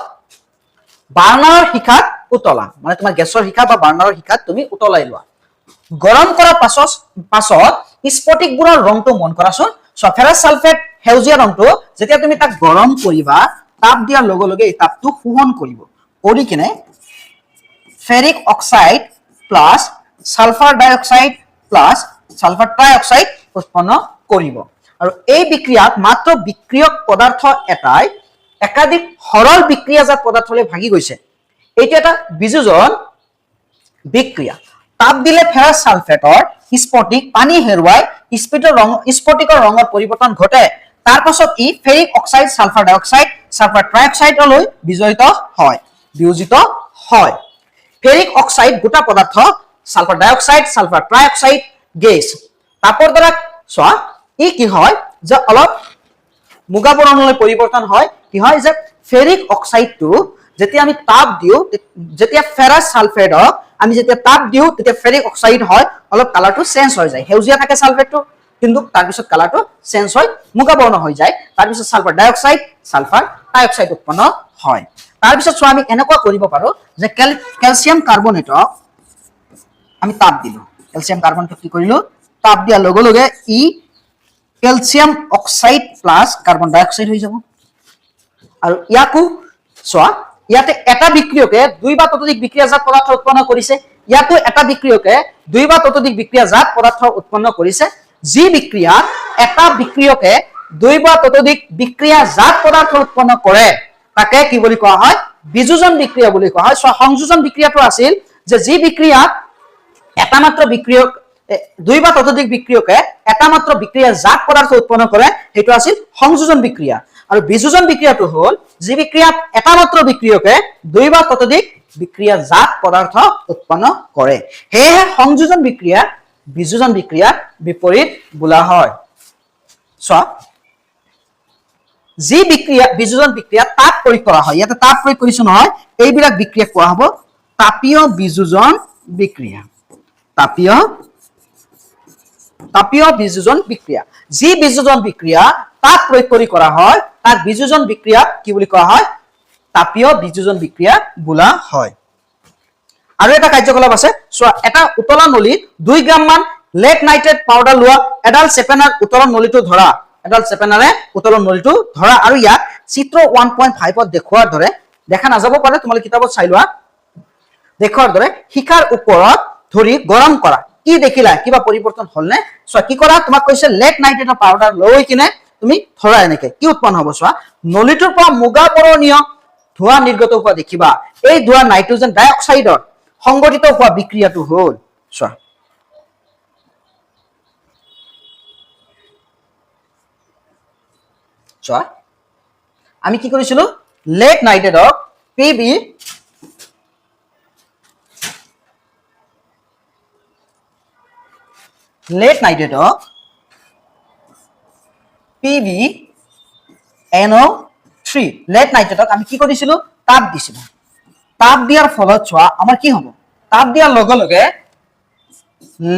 বাৰ্ণাৰৰ শিখাত উতলা মানে তোমাৰ গেছৰ শিখা বা বাৰ্ণাৰৰ শিখাত তুমি উতলাই লোৱা গৰম কৰাৰ পাছত স্ফটিকবোৰৰ ৰংটো মন কৰাচোন সো ফেৰাছ সালফেট হেউজিয়া ৰংটো যেতিয়া তুমি তাক গৰম কৰিবা তাপ দিয়াৰ লগে লগে এই তাপটো শোষণ কৰিব কৰি কিনে ferric oxide plus sulphur dioxide plus sulphur trioxide উৎপন্ন কৰিব আৰু এই বিক্ৰিয়াত মাত্ৰ বিক্ৰিয়ক পদাৰ্থ এটাই একাধিক সৰল বিক্ৰিয়াজাত পদাৰ্থলৈ ভাগি গৈছে এইটো এটা বিযোজন বিক্ৰিয়া তাপ দিলে ফেৰাছ সালফেটৰ স্ফটিক পানী হেৰুৱাই স্ফটিকৰ ৰঙৰ পৰিৱৰ্তন ঘটে তাৰ পাছত ই ferric oxide sulphur dioxide sulphur ট্ৰাই অক্সাইডলৈ বিয়োজিত হয় ফেৰিক অক্সাইড গোটা পদাৰ্থ sulphur dioxide sulphur trioxide gas তাপৰ দ্বাৰা চোৱা ই কি হয় যে অলপ মুগা বৰণলৈ পৰিৱৰ্তন হয় কি হয় যে ফেৰিক অক্সাইডটো যেতিয়া আমি তাপ দিও যেতিয়া ফেৰাছ সালফেটক আমি যেতিয়া তাপ দিও তেতিয়া ফেৰিক অক্সাইড হয় অলপ কালাৰটো চেঞ্জ হৈ যায় হেউজিয়া থাকে সালফেটটো কিন্তু তাৰ পিছত কালাৰটো চেঞ্জ হয় মুগা বৰ্ণ হৈ যায় তাৰ পিছত sulphur dioxide sulphur trioxide উৎপন্ন হয় তাৰ পিছত চোৱা আমি এনেকুৱা কৰিব পাৰো যে ক্যালসিয়াম কাৰ্বনেটক আমি তাপ দিলো ক্যালসিয়াম কাৰ্বনেটক কি কৰিলো তাপ দিয়াৰ লগে লগে ই calcium oxide plus carbon dioxide হৈ যাব আৰু ইয়াকো চোৱা ইয়াতে এটা বিক্ৰিয়কে দুই বা ততোধিক বিক্ৰিয়াজাত পদাৰ্থ উৎপন্ন কৰিছে ইয়াতো এটা বিক্ৰিয়কে দুই বা ততোধিক বিক্ৰিয়াজাত পদাৰ্থ উৎপন্ন কৰিছে যি বিক্ৰিয়াত এটা বিক্ৰিয়কে দুই বা ততোধিক বিক্ৰিয়াজাত পদাৰ্থ উৎপন্ন কৰে তাকে কি বুলি কোৱা হয় বিযোজন বিক্ৰিয়া বুলি কোৱা হয় সংযোজন বিক্ৰিয়াটো আছিল যে যি বিক্ৰিয়াত এটা মাত্ৰ বিক্ৰিয়ক দুই বা ততোধিক বিক্ৰিয়কে এটা মাত্ৰ বিক্ৰিয়াজাত পদাৰ্থ উৎপন্ন কৰে সেইটো আছিল সংযোজন বিক্ৰিয়া আৰু বিযোজন বিক্ৰিয়াটো হল যি বিক্ৰিয়াত এটা মাত্ৰ বিক্ৰিয়কে দুই বা ততোধিক বিক্ৰিয়াজাত পদাৰ্থ উৎপন্ন কৰে হেয়ে সংযোজন বিক্ৰিয়া বিযোজন বিক্ৰিয়াৰ বিপৰীত বোলা হয় সো যি বিক্ৰিয়া বিযোজন বিক্ৰিয়া তাপ প্ৰয়োগ কৰা হয় ইয়াতে তাপ প্ৰয়োগ কৰিছো নহয় এইবিলাক বিক্ৰিয়া কোৱা হ'ব তাপীয় বিযোজন বিক্ৰিয়া তাপীয় বিযোজন বিক্ৰিয়া যি বিযোজন বিক্ৰিয়া তাপ প্ৰয়োগ কৰি কৰা হয় তাক বিযোজন বিক্ৰিয়া কি বুলি কোৱা হয় তাপীয় বিযোজন বিক্ৰিয়া বোলা হয় আৰু এটা কাৰ্যকলাপ আছে চোৱা এটা উতলা নলীত 2 গ্ৰাম মান লেড নাইট্ৰেট পাউডাৰ লোৱা এডাল চেপেনাৰ উতলা নলীটো ধৰা এডাল চেপেনাৰে উতলা নলীটো ধৰা আৰু ইয়াক চিত্ৰ 1.5ত দেখুৱাৰ দৰে দেখা নাযাব পাৰে তোমালোকে কিতাপত চাই লোৱা দেখুৱাৰ দৰে শিখাৰ ওপৰত ধৰি গৰম কৰা কি দেখিলা কিবা পৰিৱৰ্তন হলনে চোৱা কি কৰা তোমাক কৈছে লেড নাইট্ৰেটৰ পাউডাৰ লৈ কিনে তুমি ধৰা এনেকে কি উৎপন্ন হ'ব চোৱা নলীটোৰ পৰা মুগা বৰণীয় ধোঁৱা নিৰ্গত হোৱা দেখিবা এই ধোঁৱা নাইট্ৰজেন ডাই অক্সাইডৰ সংগঠিত হোৱা বিক্ৰিয়াটো হ'ল চোৱা চোৱা আমি কি কৰিছিলো লেড নাইট্ৰেটক পিবি লেড নাইট্ৰেটক PbNO3 লেড নাইট্ৰেটক আমি কি কৰিছিলো তাপ দিছিলো তাপ দিয়াৰ ফলত চোৱা আমাৰ কি হ'ব তাপ দিয়াৰ লগে লগে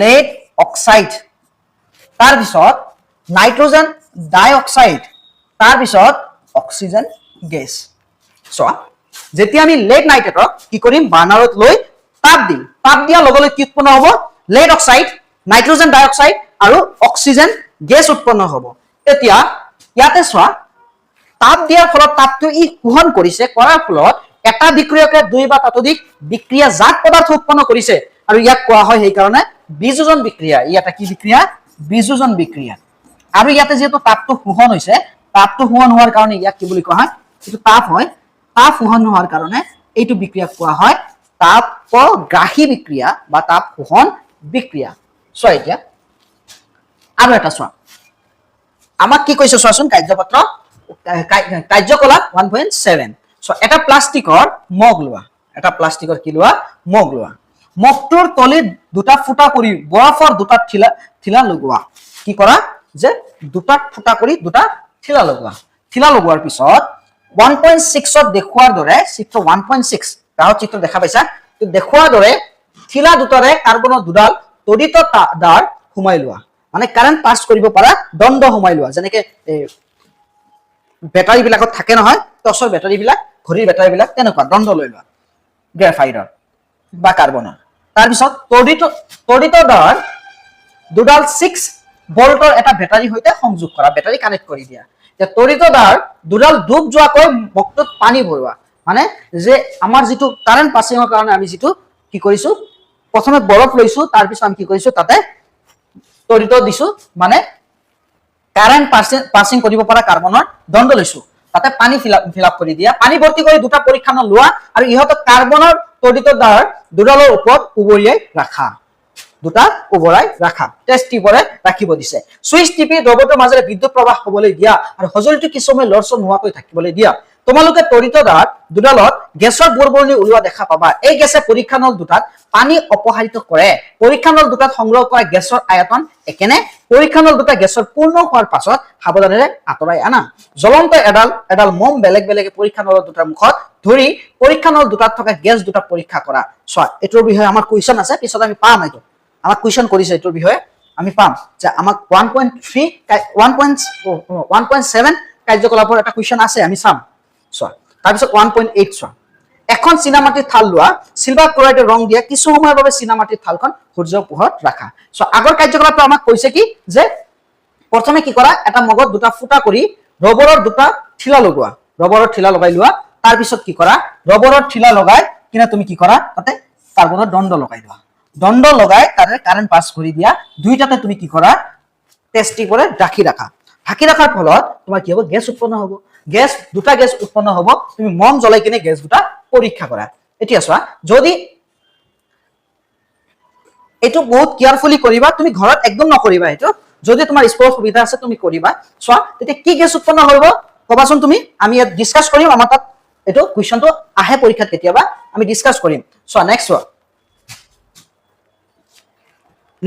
লেড অক্সাইড তাৰ পিছত নাইট্ৰজেন ডাই অক্সাইড তাৰ পিছত অক্সিজেন গেছ চোৱা যেতিয়া আমি লেড নাইট্ৰেটক কি কৰিম বাৰ্ণাৰত লৈ তাপ দিম তাপ দিয়াৰ লগে লগে কি উৎপন্ন হ'ব লেড অক্সাইড নাইট্ৰজেন ডাই অক্সাইড আৰু অক্সিজেন গেছ উৎপন্ন হ'ব এতিয়া ইয়াতে চোৱা তাপ দিয়াৰ ফলত তাপটো ই শোষণ কৰিছে কৰাৰ ফলত এটা বিক্ৰিয়কে দুই বা ততোধিক বিক্ৰিয়াজাত পদাৰ্থ উৎপন্ন কৰিছে আৰু ইয়াক কোৱা হয় সেই কাৰণে বিযোজন বিক্ৰিয়া ইয়াতে কি বিক্ৰিয়া বিযোজন বিক্ৰিয়া আৰু ইয়াতে যেহেতু তাপটো শোষণ হৈছে তাপটো শোষণ হোৱাৰ কাৰণে ইয়াক কি বুলি কোৱা হয় এইটো তাপ হয় তাপ শোষণ হোৱাৰ কাৰণে এইটো বিক্ৰিয়াক কোৱা হয় তাপগ্ৰাহী বিক্ৰিয়া বা তাপ শোষণ বিক্ৰিয়া চোৱা এতিয়া আৰু এটা চোৱা আমাক কি কৈছে চোৱাচোন কাৰ্যপত্ৰ কাৰ্যকলাপ 1.7 সো এটা প্লাষ্টিকৰ মগ লোৱা এটা প্লাষ্টিকৰ কি লোৱা মগ লোৱা মগটোৰ তলিত দুটা ফুটা কৰি বৰফৰ দুটা ঠিলা লগোৱা কি কৰা যে দুটা ফুটা কৰি দুটা ঠিলা লগোৱাৰ পিছত 1.6 ত দেখুৱাৰ দৰে চিত্ৰ 1.6 গাঁৱৰ চিত্ৰ দেখা পাইছা তো দেখুৱাৰ দৰে ঠিলা দুটাৰে কাৰ্বনৰ দুডাল তড়িত তাঁৰ সোমাই লোৱা মানে কাৰেন্ট পাস কৰিব পাৰা দণ্ড সোমাই লোৱা যেনেকে বেটাৰী বিলাকত থাকে নহয় টৰ্চৰ বেটাৰী বিলাক ঘড়ীৰ বেটাৰী বিলাক তেনেকুৱা দণ্ড লৈ লোৱা গ্ৰাফাইটৰ বা কাৰ্বনৰ তাৰ পিছত তড়িত তাঁৰ দুডাল 6 ভোল্টৰ এটা বেটাৰী হৈতে সংযোগ কৰা বেটাৰী কানেক্ট কৰি দিয়া যে তড়িত তাঁৰ দুডাল ডুব যোৱাকৈ মগটোত পানী ভৰোৱা মানে যে আমাৰ যেটো কাৰেন্ট পাসিংৰ কাৰণে আমি যেটো কি কৰিছো প্ৰথমে বৰফ লৈছো তাৰ পিছত আমি কি কৰিছো তাতে তড়িত দিছো মানে কাৰেন্ট পাসিং কৰিব পৰা কাৰ্বনৰ দণ্ড লৈছো তাতে পানী ফিল আপ কৰি দিয়া পানী ভৰ্তি কৰি দুটা পৰীক্ষণ লোৱা আৰু ইহত কাৰ্বনৰ তড়িত তাঁৰ দুডালৰ ওপৰত উবৰিয়াই ৰাখা টেষ্ট টিপৰে ৰাখিব দিছে সুইচ টিপি ৰবটৰ মাজেৰে বিদ্যুৎ প্ৰবাহ হ'বলৈ দিয়া আৰু হজলটো কিছু সময় লৰচৰ নোহোৱাকৈ থাকিবলৈ দিয়া তোমালোকে তড়িত তাঁৰ দুডালত গেছৰ বুৰবুৰণি ওলোৱা দেখা পাবা এই গেছে পৰীক্ষা নল দুটাত পানী অপসাৰিত কৰে পৰীক্ষা নল দুটাত সংগ্ৰহ কৰা গেছৰ আয়তন একেনে পৰীক্ষা নল দুটা গেছৰ পূৰ্ণ হোৱাৰ পাছত সাৱধানেৰে আঁতৰাই আনা জ্বলন্ত এডাল মম বেলেগ পৰীক্ষা নল দুটাৰ মুখত ধৰি পৰীক্ষা নল দুটাত থকা গেছ দুটা পৰীক্ষা কৰা চোৱা এটোৰ বিষয়ে আমাৰ কোৱেশ্চন আছে পিছত আমি পাম এইটো আমাক কোৱেশ্চন কৰিছে এটোৰ বিষয়ে আমি পাম যে আমাক 1.3 1.7 কাৰ্যকলাপৰ এটা কোৱেশ্চন আছে আমি চাম চোৱা তাৰ পিছত 1.8 চোৱা এখন চিনামাটিৰ থাল লোৱা সিলভাৰ ক্লোৰাইডৰ ৰং দিয়া কিছু সময়ৰ বাবে চিনামাটিৰ থালখন সূৰ্যৰ পোহৰত ৰাখা সো আগৰ কাৰ্যকলাপটো আমাক কৈছে কি যে প্ৰথমে কি কৰা এটা মগত দুটা ফুটা কৰি ৰবৰৰ দুটা ঠিলা লগোৱা ৰবৰৰ ঠিলা লগাই লোৱা তাৰ পিছত কি কৰা ৰবৰৰ ঠিলা লগাই কিনা তুমি কি কৰা তাতে কাৰ্বনৰ দণ্ড লগাই লোৱা দণ্ড লগাই তাৰে কাৰেন্ট পাস কৰি দিয়া দুইটাতে তুমি কি কৰা টেস্টি কৰে ঢাকি ৰাখাৰ ফলত তোমাৰ কি হ'ব গেছ উৎপন্ন হ'ব দুটা গেছ উৎপন্ন হ'ব তুমি মম জ্বলাই কিনে গেছ দুটা পৰীক্ষা কৰা এতিয়া চোৱা যদি এটো বহুত কেয়াৰফুলি কৰিবা তুমি ঘৰত একদম নকৰিবা এটো যদি তোমাৰ স্পষ্ট সুবিধা আছে তুমি কৰিবা চোৱা তেতিয়া কি গেছ উৎপন্ন হ'ব কবাচোন তুমি আমি ইয়াত ডিসকাস কৰিম আমাৰ তাত এটো কোৱেশ্চনটো আহে পৰীক্ষাত কেতিয়াবা আমি ডিসকাস কৰিম চোৱা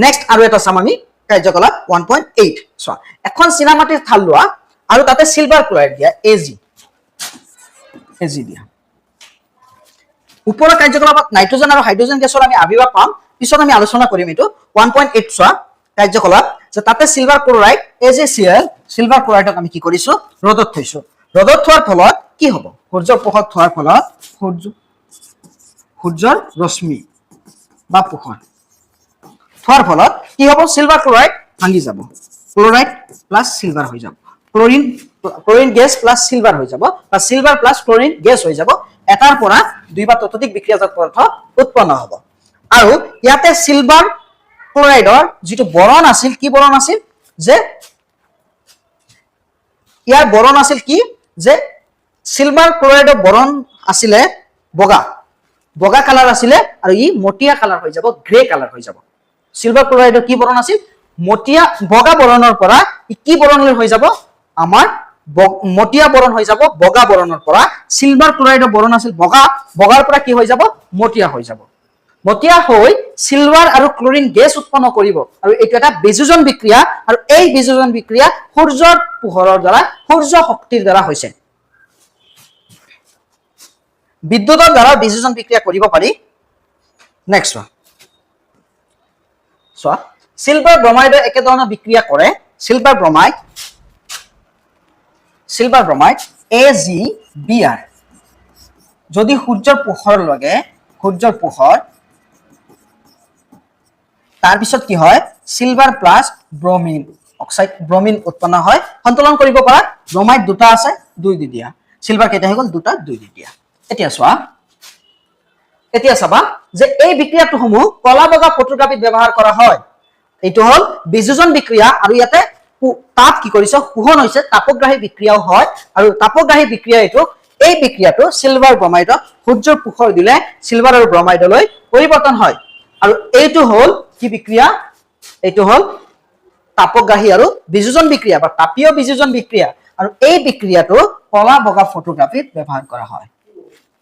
নেক্সট আৰু এটা চাম আমি কাৰ্যকলাপ 1.8 চোৱা এখন চিনামাটিৰ থাল লোৱা আৰু তাতে সিলভাৰ ক্লোৰাইড দিয়া Ag দিয়া ওপৰৰ কাৰ্যকলাপত নাইট্ৰজেন আৰু হাইড্ৰজেন গেছৰ আমি আবিৰ্ভাৱ পাম পিছত আমি আলোচনা কৰিম এটো 1.8 চোৱা কাৰ্যকলাপ যে তাতে সিলভাৰ ক্লোৰাইড AgCl সিলভাৰ ক্লোৰাইডক আমি কি কৰিছো ৰদত থৈছো ৰদত থোৱাৰ ফলত কি হ'ব সূৰ্যৰ পোহৰত থোৱাৰ ফলত সূৰ্যৰ ৰশ্মি বা পোহৰ থোৱাৰ ফলত কি হ'ব সিলভাৰ ক্লোৰাইড ভাঙি যাব ক্লোৰাইড প্লাস সিলভাৰ হৈ যাব ক্লোৰিন গেছ প্লাস সিলভাৰ হৈ যাব বা সিলভাৰ প্লাস ক্লোৰিন গেছ হৈ যাব এটাৰ পৰা দুই বা ততোধিক বিক্ৰিয়াজাত পদাৰ্থ উৎপন্ন হ'ব আৰু ইয়াতে সিলভাৰ ক্লোৰাইডৰ যেটো বৰণ আছিল কি বৰণ আছিল যে ইয়াৰ বৰণ আছিল কি যে সিলভাৰ ক্লোৰাইডৰ বৰণ আছিলে বগা বগা কালাৰ আছিলে আৰু ই মটিয়া কালাৰ হৈ যাব গ্ৰে কালাৰ হৈ যাব সিলভাৰ ক্লোৰাইডৰ কি বৰণ আছিল মটিয়া বগা বৰণৰ পৰা ই কি বৰণলৈ হৈ যাব আমাৰ মটিয়া বৰণ হৈ যাব বগা বৰণৰ পৰা সিলভাৰ ক্লোৰাইডৰ বৰণ আছিল বগা বগাৰ পৰা কি হৈ যাব মটিয়া হৈ যাব মটিয়া হৈ সিলভাৰ আৰু ক্লোৰিন গেছ উৎপন্ন কৰিব আৰু এইটো এটা বিযোজন বিক্ৰিয়া আৰু এই বিযোজন বিক্ৰিয়া সূৰ্যৰ পোহৰৰ দ্বাৰা সূৰ্য শক্তিৰ দ্বাৰা হৈছে বিদ্যুতৰ দ্বাৰা বিযোজন বিক্ৰিয়া কৰিব পাৰি নেক্সট সো সিলভাৰ ব্ৰমাইডে একে ধৰণৰ বিক্ৰিয়া কৰে সিলভাৰ ব্ৰমাইড AgBr যদি সূৰ্যৰ পোহৰ লাগে সূৰ্যৰ পোহৰ তাৰ পিছত কি হয় সিলভাৰ প্লাস ব্ৰমিন অক্সাইড ব্ৰমিন উৎপন্ন হয় সন্তুলন কৰিব পৰা ব্ৰমাইড দুটা আছে দুই দি দিয়া সিলভাৰ কেইটা হৈ গল দুটা দুই দি দিয়া এতিয়া চাবা যে এই বিক্ৰিয়াটো সমূহ কলা বগা ফটোগ্ৰাফিত ব্যৱহাৰ কৰা হয় এইটো হল বিযোজন বিক্ৰিয়া আৰু ইয়াতে তাপ কি কৰিছে শোষণ হৈছে তাপগ্ৰাহী বিক্ৰিয়াও হয় আৰু তাপগ্ৰাহী বিক্ৰিয়া এইটো এই বিক্ৰিয়াটো সিলভাৰ ব্ৰমাইডত সূৰ্যৰ পোহৰ দিলে সিলভাৰ আৰু ব্ৰমাইডলৈ পৰিৱৰ্তন হয় আৰু এইটো হল কি বিক্ৰিয়া এইটো হল তাপগ্ৰাহী আৰু বিযোজন বিক্ৰিয়া বা তাপীয় বিযোজন বিক্ৰিয়া আৰু এই বিক্ৰিয়াটো কলা বগা ফটোগ্ৰাফিত ব্যৱহাৰ কৰা হয়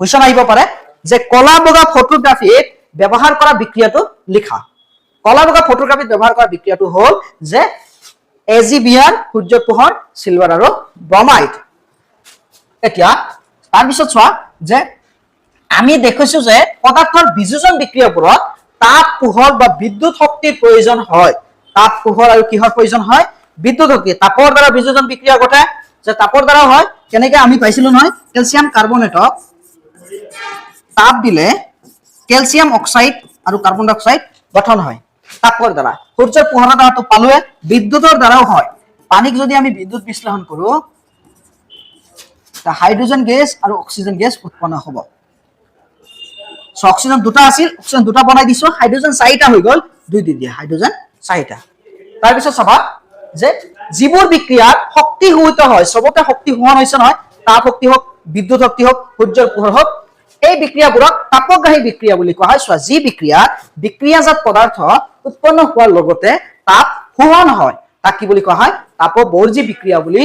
কোৱেশ্চন আহিব পাৰে যে কলা বগা ফটোগ্ৰাফিত ব্যৱহাৰ কৰা বিক্ৰিয়াটো লিখা কলা বগা ফটোগ্ৰাফিত ব্যৱহাৰ কৰা বিক্ৰিয়াটো হল যে AgBr সূৰ্যৰ পোহৰ সিলভাৰ আৰু ব্ৰমাইড এতিয়া তাৰ পিছত চোৱা যে আমি দেখিছো যে পদাৰ্থৰ বিযোজন বিক্ৰিয়াবোৰত তাপ পোহৰ বা বিদ্যুৎ শক্তিৰ প্ৰয়োজন হয় তাপ পোহৰ আৰু কিহৰ প্ৰয়োজন হয় বিদ্যুৎ শক্তি তাপৰ দ্বাৰা বিযোজন বিক্ৰিয়া ঘটায় যে তাপৰ দ্বাৰা হয় কেনেকৈ আমি পাইছিলো নহয় ক্যালসিয়াম কাৰ্বনেটক তাপ দিলে ক্যালসিয়াম অক্সাইড আৰু কাৰ্বন ডাই অক্সাইড গঠন হয় তাপৰ দ্বাৰা সূৰ্যৰ পোহৰৰ দ্বাৰাটো পালোৱে বিদ্যুতৰ দ্বাৰাও হয় পানীক যদি আমি বিদ্যুৎ বিশ্লেষণ কৰো তা হাইড্ৰোজেন গেছ আৰু অক্সিজেন গেছ উৎপন্ন হ'ব সো অক্সিজেন দুটা আছিল অক্সিজেন দুটা বনাই দিছো হাইড্ৰোজেন চাৰিটা হৈ গল দুই দি দিয়া হাইড্ৰোজেন চাৰিটা তাৰ পিছত চাবা যে যিবোৰ বিক্ৰিয়াত শক্তি হোহিত হয় সবতে শক্তি হোহন হৈছে নহয় তাপ শক্তি হোক বিদ্যুৎ শক্তি হোক সূৰ্যৰ পোহৰ হোক এই বিক্ৰিয়াবোৰক তাপগ্ৰাহী বিক্ৰিয়া বুলি কোৱা হয় চোৱা যি বিক্ৰিয়া বিক্ৰিয়াজাত পদাৰ্থ উৎপন্ন হোৱাৰ লগতে তাপ শোষণ হয় তাক কি বুলি কোৱা হয় তাপবৰ্জী বিক্ৰিয়া বুলি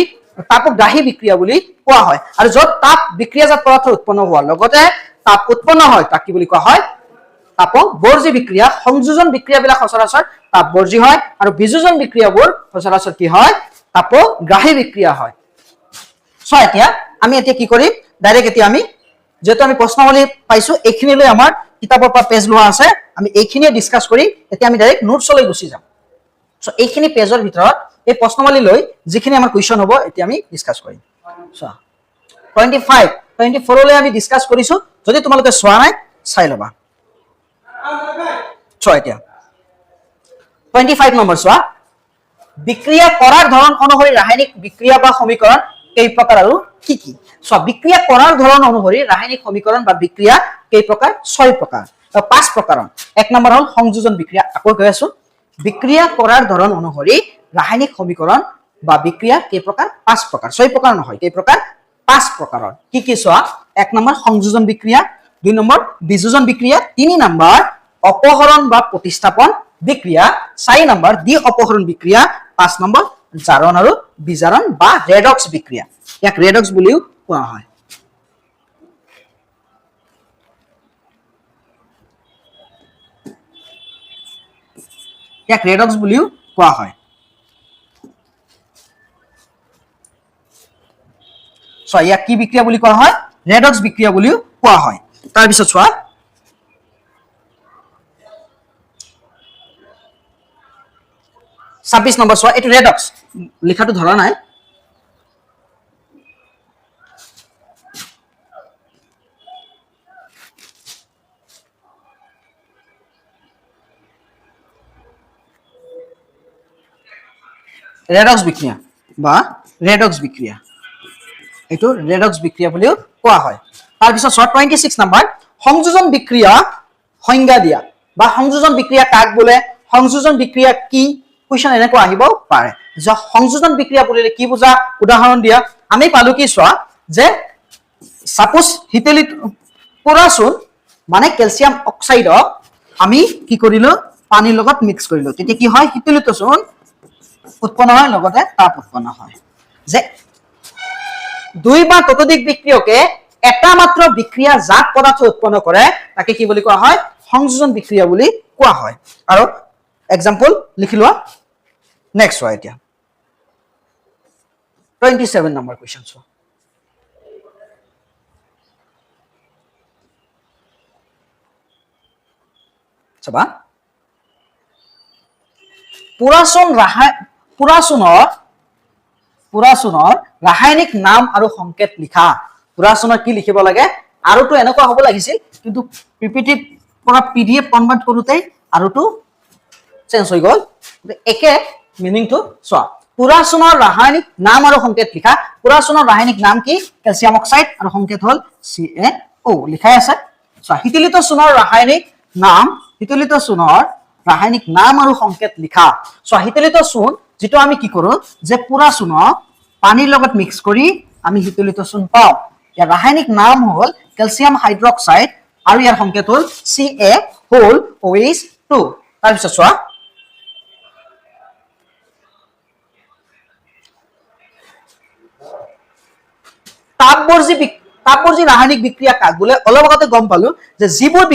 তাপগ্ৰাহী বিক্ৰিয়া বুলি কোৱা হয় আৰু যত তাপ বিক্ৰিয়াজাত পদাৰ্থ উৎপন্ন হোৱাৰ লগতে তাপ উৎপন্ন হয় তাক কি বুলি কোৱা হয় তাপবৰ্জী বিক্ৰিয়া সংযোজন বিক্ৰিয়াবিলাক সচৰাচৰ তাপবৰ্জী হয় আৰু বিযোজন বিক্ৰিয়াবোৰ সচৰাচৰ কি হয় তাপগ্ৰাহী বিক্ৰিয়া হয় সো এতিয়া আমি কি কৰিম ডাইৰেক্ট এতিয়া আমি যেটো আমি প্ৰশ্নাৱলী পাইছো এইখিনিলৈ আমাৰ কিতাপৰ পৰা পেজ লোৱা আছে আমি এইখিনিয়ে ডিসকাস কৰি এতিয়া আমি ডাইৰেক্ট নোটছলৈ গুচি যাম সো এইখিনি পেজৰ ভিতৰত এই প্ৰশ্নাৱলী লৈ যিখিনি আমাৰ কোৱেশ্চন হ'ব এতিয়া আমি ডিসকাস কৰিম সো 24 লৈ আমি ডিসকাস কৰিছো যদি তোমালোকে চোৱা নাই চাই লবা সো এতিয়া 25 নম্বৰ চোৱা বিক্ৰিয়া কৰাৰ ধৰণ অনুসৰি ৰাসায়নিক বিক্ৰিয়া বা সমীকৰণ কেই প্ৰকাৰ আৰু কি কি সো বিক্ৰিয়া কৰাৰ ধৰণ অনুসৰি ৰাসায়নিক সমীকৰণ বা বিক্ৰিয়া কেই প্ৰকাৰ 6 প্ৰকাৰ বা 5 প্ৰকাৰন এক নম্বৰ হল সংযোজন বিক্ৰিয়া আকৌ কৈ আছো বিক্ৰিয়া কৰাৰ ধৰণ অনুসৰি ৰাসায়নিক সমীকৰণ বা বিক্ৰিয়া কেই প্ৰকাৰ 5 প্ৰকাৰ 6 প্ৰকাৰ নহয় কেই প্ৰকাৰ 5 প্ৰকাৰৰ কি চোৱা এক নম্বৰ সংযোজন বিক্ৰিয়া দুই নম্বৰ বিযোজন বিক্ৰিয়া তিনি নম্বৰ অপহৰণ বা প্ৰতিস্থাপন বিক্ৰিয়া 4 নম্বৰ দ্বি অপহৰণ বিক্ৰিয়া 5 নম্বৰ জাৰণ আৰু বিজাৰণ বা ৰেডক্স বিক্ৰিয়া ইয়াক ৰেডক্স বুলিও কোৱা হয় ইয়াক ৰেডক্স বুলিও কোৱা হয় সো ইয়াক কি বিক্ৰিয়া বুলি কোৱা হয় ৰেডক্স বিক্ৰিয়া বুলিও কোৱা হয় তাৰ পিছত চোৱা 26 নম্বৰ চোৱা এটো ৰেডক্স লিখাটো ধৰা নাই ৰেডক্স বিক্ৰিয়া বা ৰেডক্স বিক্ৰিয়া, এইটো ৰেডক্স বিক্ৰিয়া বুলিও কোৱা হয়। তাৰপিছত 26 নম্বৰ সংযোজন বিক্ৰিয়া সংজ্ঞা দিয়া বা সংযোজন বিক্ৰিয়া কাক বোলে, সংযোজন বিক্ৰিয়া কি, কুৱেশ্যন এনেকুৱা আহিব পাৰে যে সংযোজন বিক্ৰিয়া বুলিলে কি বুজা, উদাহৰণ দিয়া। আমি পালো কি চোৱা যে সাপোজ হিতেলিত পুৰাচুন মানে কেলছিয়াম অক্সাইডক আমি কি কৰিলো পানীৰ লগত মিক্স কৰিলো, তেতিয়া কি হয় হিতেলিত চুন উৎপন্ন হয়, লগতে তাপ উৎপন্ন হয়। যে দুই বা ততোধিক বিক্রিয়কে এটা মাত্র বিক্রিয়া জাত পদার্থ উৎপন্ন করে তাকে কি বুলি কোৱা হয়, সংযোজন বিক্ৰিয়া বুলি কোৱা হয়। আৰু এক্সাম্পল লিখি লোৱা। নেক্সট হয় এতিয়া 27 নম্বৰ কোৱেশ্চন চোৱা। চাবা পুৰাচুনৰ ৰাসায়নিক নাম আৰু সংকেত লিখা। পুৰাচুনৰ কি লিখিব লাগে, আৰুটো এনেকুৱা হ'ব লাগিছিল কিন্তু পিপিটি পৰা পিডিএফ কনভাৰ্ট কৰোতে আৰুটো চেঞ্জ হৈ গ'ল। একে মিনিংটো চোৱা, পুৰাচুনৰ ৰাসায়নিক নাম আৰু সংকেত লিখা। পুৰাচুনৰ ৰাসায়নিক নাম কি, কেলছিয়াম অক্সাইড, আৰু সংকেত হ'ল CaO লিখাই আছে। চোৱা শীতলিত চূনৰ ৰাসায়নিক নাম, শীতলিত চূনৰ ৰাসায়নিক নাম আৰু সংকেত লিখা। চোৱা শীতলিত চূন যেটো আমি কি কৰো যে পুৰাচুনক পানীৰ লগত মিক্স কৰি আমি শীতলিত চূন পাওঁ। ইয়াৰ ৰাসায়নিক নাম হ'ল কেলছিয়াম হাইড্ৰক্সাইড আৰু ইয়াৰ সংকেত হ'ল CaOH2। তাৰপিছত চোৱা তাপবৰ্জী ৰাসায়নিক বিক্ৰিয়া কাক বোলে, অলপ আগতে গম পালো যে যিবোৰ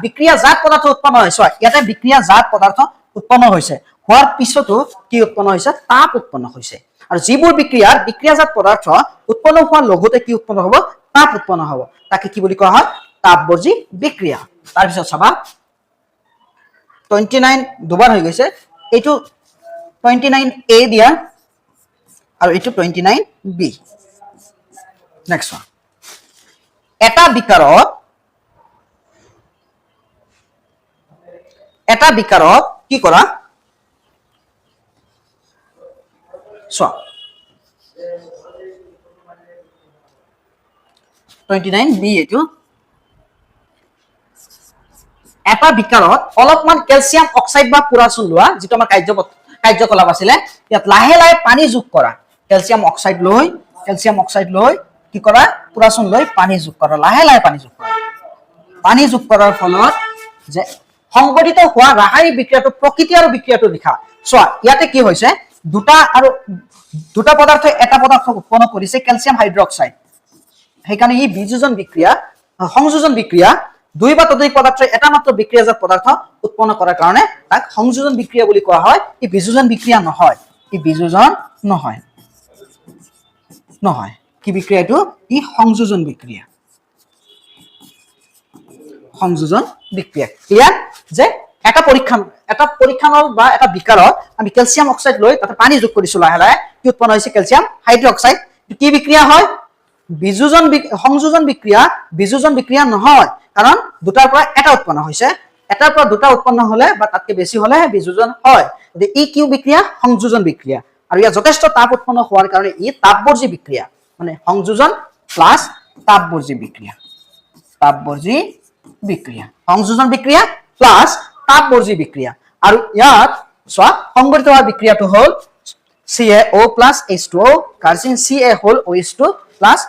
বিক্ৰিয়াজাত পদাৰ্থ উৎপন্ন হয়। চোৱা ইয়াতে বিক্ৰিয়াজাত পদাৰ্থ উৎপন্ন হৈছে, হোৱাৰ পিছতো কি উৎপন্ন হৈছে, তাপ উৎপন্ন হৈছে। আৰু যিবোৰ বিক্ৰিয়াজাত পদাৰ্থ উৎপন্ন হোৱাৰ লগতে কি উৎপন্ন হ'ব, তাপ উৎপন্ন হ'ব, তাকে কি বুলি কোৱা হয়, তাপবৰ্জী বিক্ৰিয়া। তাৰপিছত চাবা 29 দুবাৰ হৈ গৈছে, এইটো 29A দিয়া আৰু এইটো 29B। নেক্সট ওয়ান, এটা বিকাৰত কি কৰা, চোৱা 29B এইটো। এটা বিকাৰত অলপমান কেলছিয়াম অক্সাইড বা পুৰাচুন লোৱা, যেটো আমাৰ কাৰ্যকলাপ আছিলে। ইয়াত লাহে লাহে পানী যোগ কৰা, কেলছিয়াম অক্সাইড লৈ কি কৰা, পুৰাচুন লৈ পানী যোগ কৰা, লাহে লাহে পানী যোগ কৰা। পানী যোগ কৰাৰ ফলত যে সংঘটিত হোৱা ৰাসায়নিক বিক্ৰিয়াটো প্ৰকৃতি আৰু বিক্ৰিয়াটো লিখা। চোৱা ইয়াতে কি হৈছে, দুটা পদাৰ্থই এটা পদাৰ্থ উৎপন্ন কৰিছে, কেলছিয়াম হাইড্ৰক্সাইড। সেইকাৰণে ই সংযোজন বিক্ৰিয়া। দুই বা ততোধিক পদাৰ্থই এটা মাত্ৰ বিক্ৰিয়াজাত পদাৰ্থ উৎপন্ন কৰাৰ কাৰণে তাক সংযোজন বিক্ৰিয়া বুলি কোৱা হয়। ই বিযোজন বিক্ৰিয়া নহয়, নহয়। কি বিক্ৰিয়া এইটো, ই সংযোজন বিক্ৰিয়া। ক্লিয়াৰ যে এটা পৰীক্ষণৰ বা এটা বিকাৰত আমি কেলছিয়াম অক্সাইড লৈ তাতে পানী যোগ কৰিছো, লাহে লাহে কি উৎপন্ন হৈছে, কেলছিয়াম হাইড্ৰক্সাইড। কি বিক্ৰিয়া হয়, সংযোজন বিক্ৰিয়া। বিযোজন বিক্ৰিয়া নহয়, কাৰণ দুটাৰ পৰা এটা উৎপন্ন হৈছে, এটাৰ পৰা দুটা উৎপন্ন হলে বা তাতকে বেছি হলে বিযোজন হয়। ই কি বিক্ৰিয়া, সংযোজন বিক্ৰিয়া। আৰু ইয়াত যথেষ্ট তাপ উৎপন্ন হোৱাৰ কাৰণে ই তাপবৰ্জী বিক্ৰিয়া, মানে সংযোজন প্লাস তাপবৰ্জী বিক্ৰিয়া। সংযোজন বিক্ৰিয়া প্লাস তাপবৰ্জী বিক্ৰিয়া। আৰু ইয়াত চোৱা সংঘটিত হোৱা বিক্ৰিয়াটো হ'ল CaO plus H2O, carbon Ca whole OH2 plus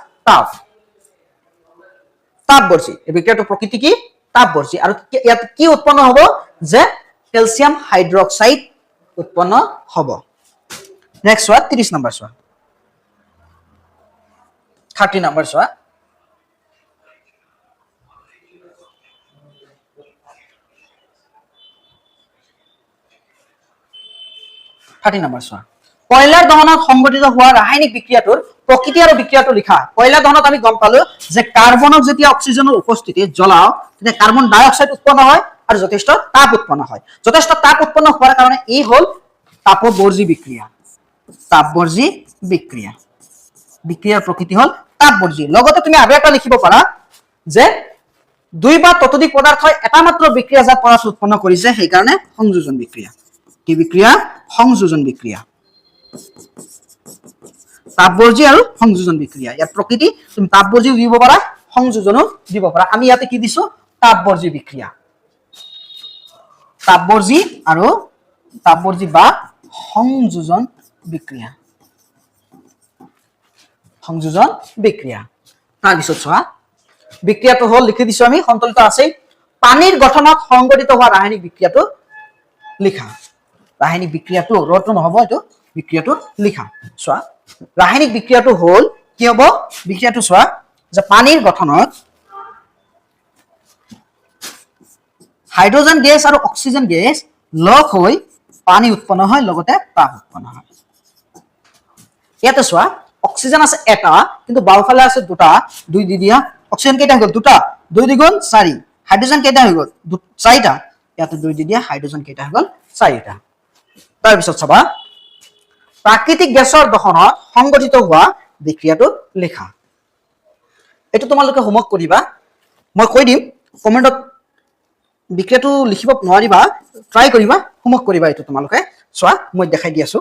তাপবৰ্জী। এই বিক্ৰিয়াটো প্ৰকৃতি কি, তাপবৰ্জী। আৰু ইয়াত কি উৎপন্ন হ'ব, যে কেলছিয়াম হাইড্ৰক্সাইড উৎপন্ন হ'ব। নেক্সট চোৱা 30 নম্বৰ চোৱা, 30 নম্বৰ চোৱা। কয়লাৰ দহনত সংঘটিত হোৱা ৰাসায়নিক বিক্ৰিয়াটোৰ প্ৰকৃতি আৰু বিক্ৰিয়াটো লিখা। কয়লাৰ দহনত আমি গম পালো যে কাৰ্বনক যেতিয়া অক্সিজেনৰ উপস্থিতিত জ্বলাও তেতিয়া কাৰ্বন ডাই অক্সাইড উৎপন্ন হয় আৰু যথেষ্ট তাপ উৎপন্ন হয়। যথেষ্ট তাপ উৎপন্ন হোৱাৰ কাৰণে ই হ'ল তাপবৰ্জী বিক্ৰিয়া। বিক্ৰিয়াৰ প্ৰকৃতি হ'ল তাপবৰ্জী। লগতে তুমি আৰু এটা লিখিব পাৰা যে দুই বা ততোধিক পদাৰ্থই এটা মাত্ৰ বিক্ৰিয়াজাত পদাৰ্থ উৎপন্ন কৰিছে, সেইকাৰণে সংযোজন বিক্ৰিয়া। কি বিক্ৰিয়া, সংযোজন বিক্ৰিয়া। তাপবৰ্জি আৰু সংযোজন বিক্ৰিয়া ইয়াৰ প্ৰকৃতি তুমি তাপবৰ্জিও দিব পাৰা সংযোজনো দিব পাৰা আমি ইয়াতে কি দিছো তাপবৰ্জি বিক্ৰিয়া তাপবৰ্জি বা সংযোজন বিক্ৰিয়া তাৰ পিছত চোৱা বিক্ৰিয়াটো হল লিখি দিছো আমি সন্তুলিত আছে পানীৰ গঠনত সংঘটিত হোৱা ৰাসায়নিক বিক্ৰিয়াটো লিখা ৰাসায়নিক বিক্ৰিয়াটো ৰটো নহব এটো বিক্ৰিয়াটো লিখা চোৱা ৰাসায়নিক বিক্ৰিয়াটো হল কি হ'ব বিক্ৰিয়াটো চোৱা যে পানীৰ গঠনত হাইড্ৰোজেন গেছ আৰু অক্সিজেন গেছ লগ হৈ পানী উৎপন্ন হয় লগতে তাপ উৎপন্ন হয় ইয়াতে চোৱা অক্সিজেন আছে এটা কিন্তু বাওফালে আছে দুটা দুই দি দিয়া অক্সিজেন কেইটা হল দুটা 2 দ্বিগুণ 4 হাইড্ৰোজেন কেইটা হৈ গল চাৰিটা ইয়াতে দুই দি দিয়া হাইড্ৰোজেন কেইটা হৈ গল চাৰিটা তাৰ পিছত চাবা প্ৰাকৃতিক গেছৰ দহনত সংঘটিত হোৱা বিক্ৰিয়াটো লিখা এটো তোমালোকে হোমৱৰ্ক কৰিবা মই কৈ দিম কমেন্টত বিক্ৰিয়াটো লিখিব নোৱাৰিবা ট্ৰাই কৰিবা হোমৱৰ্ক কৰিবা এটো তোমালোকে চোৱা মই দেখাই দি আছো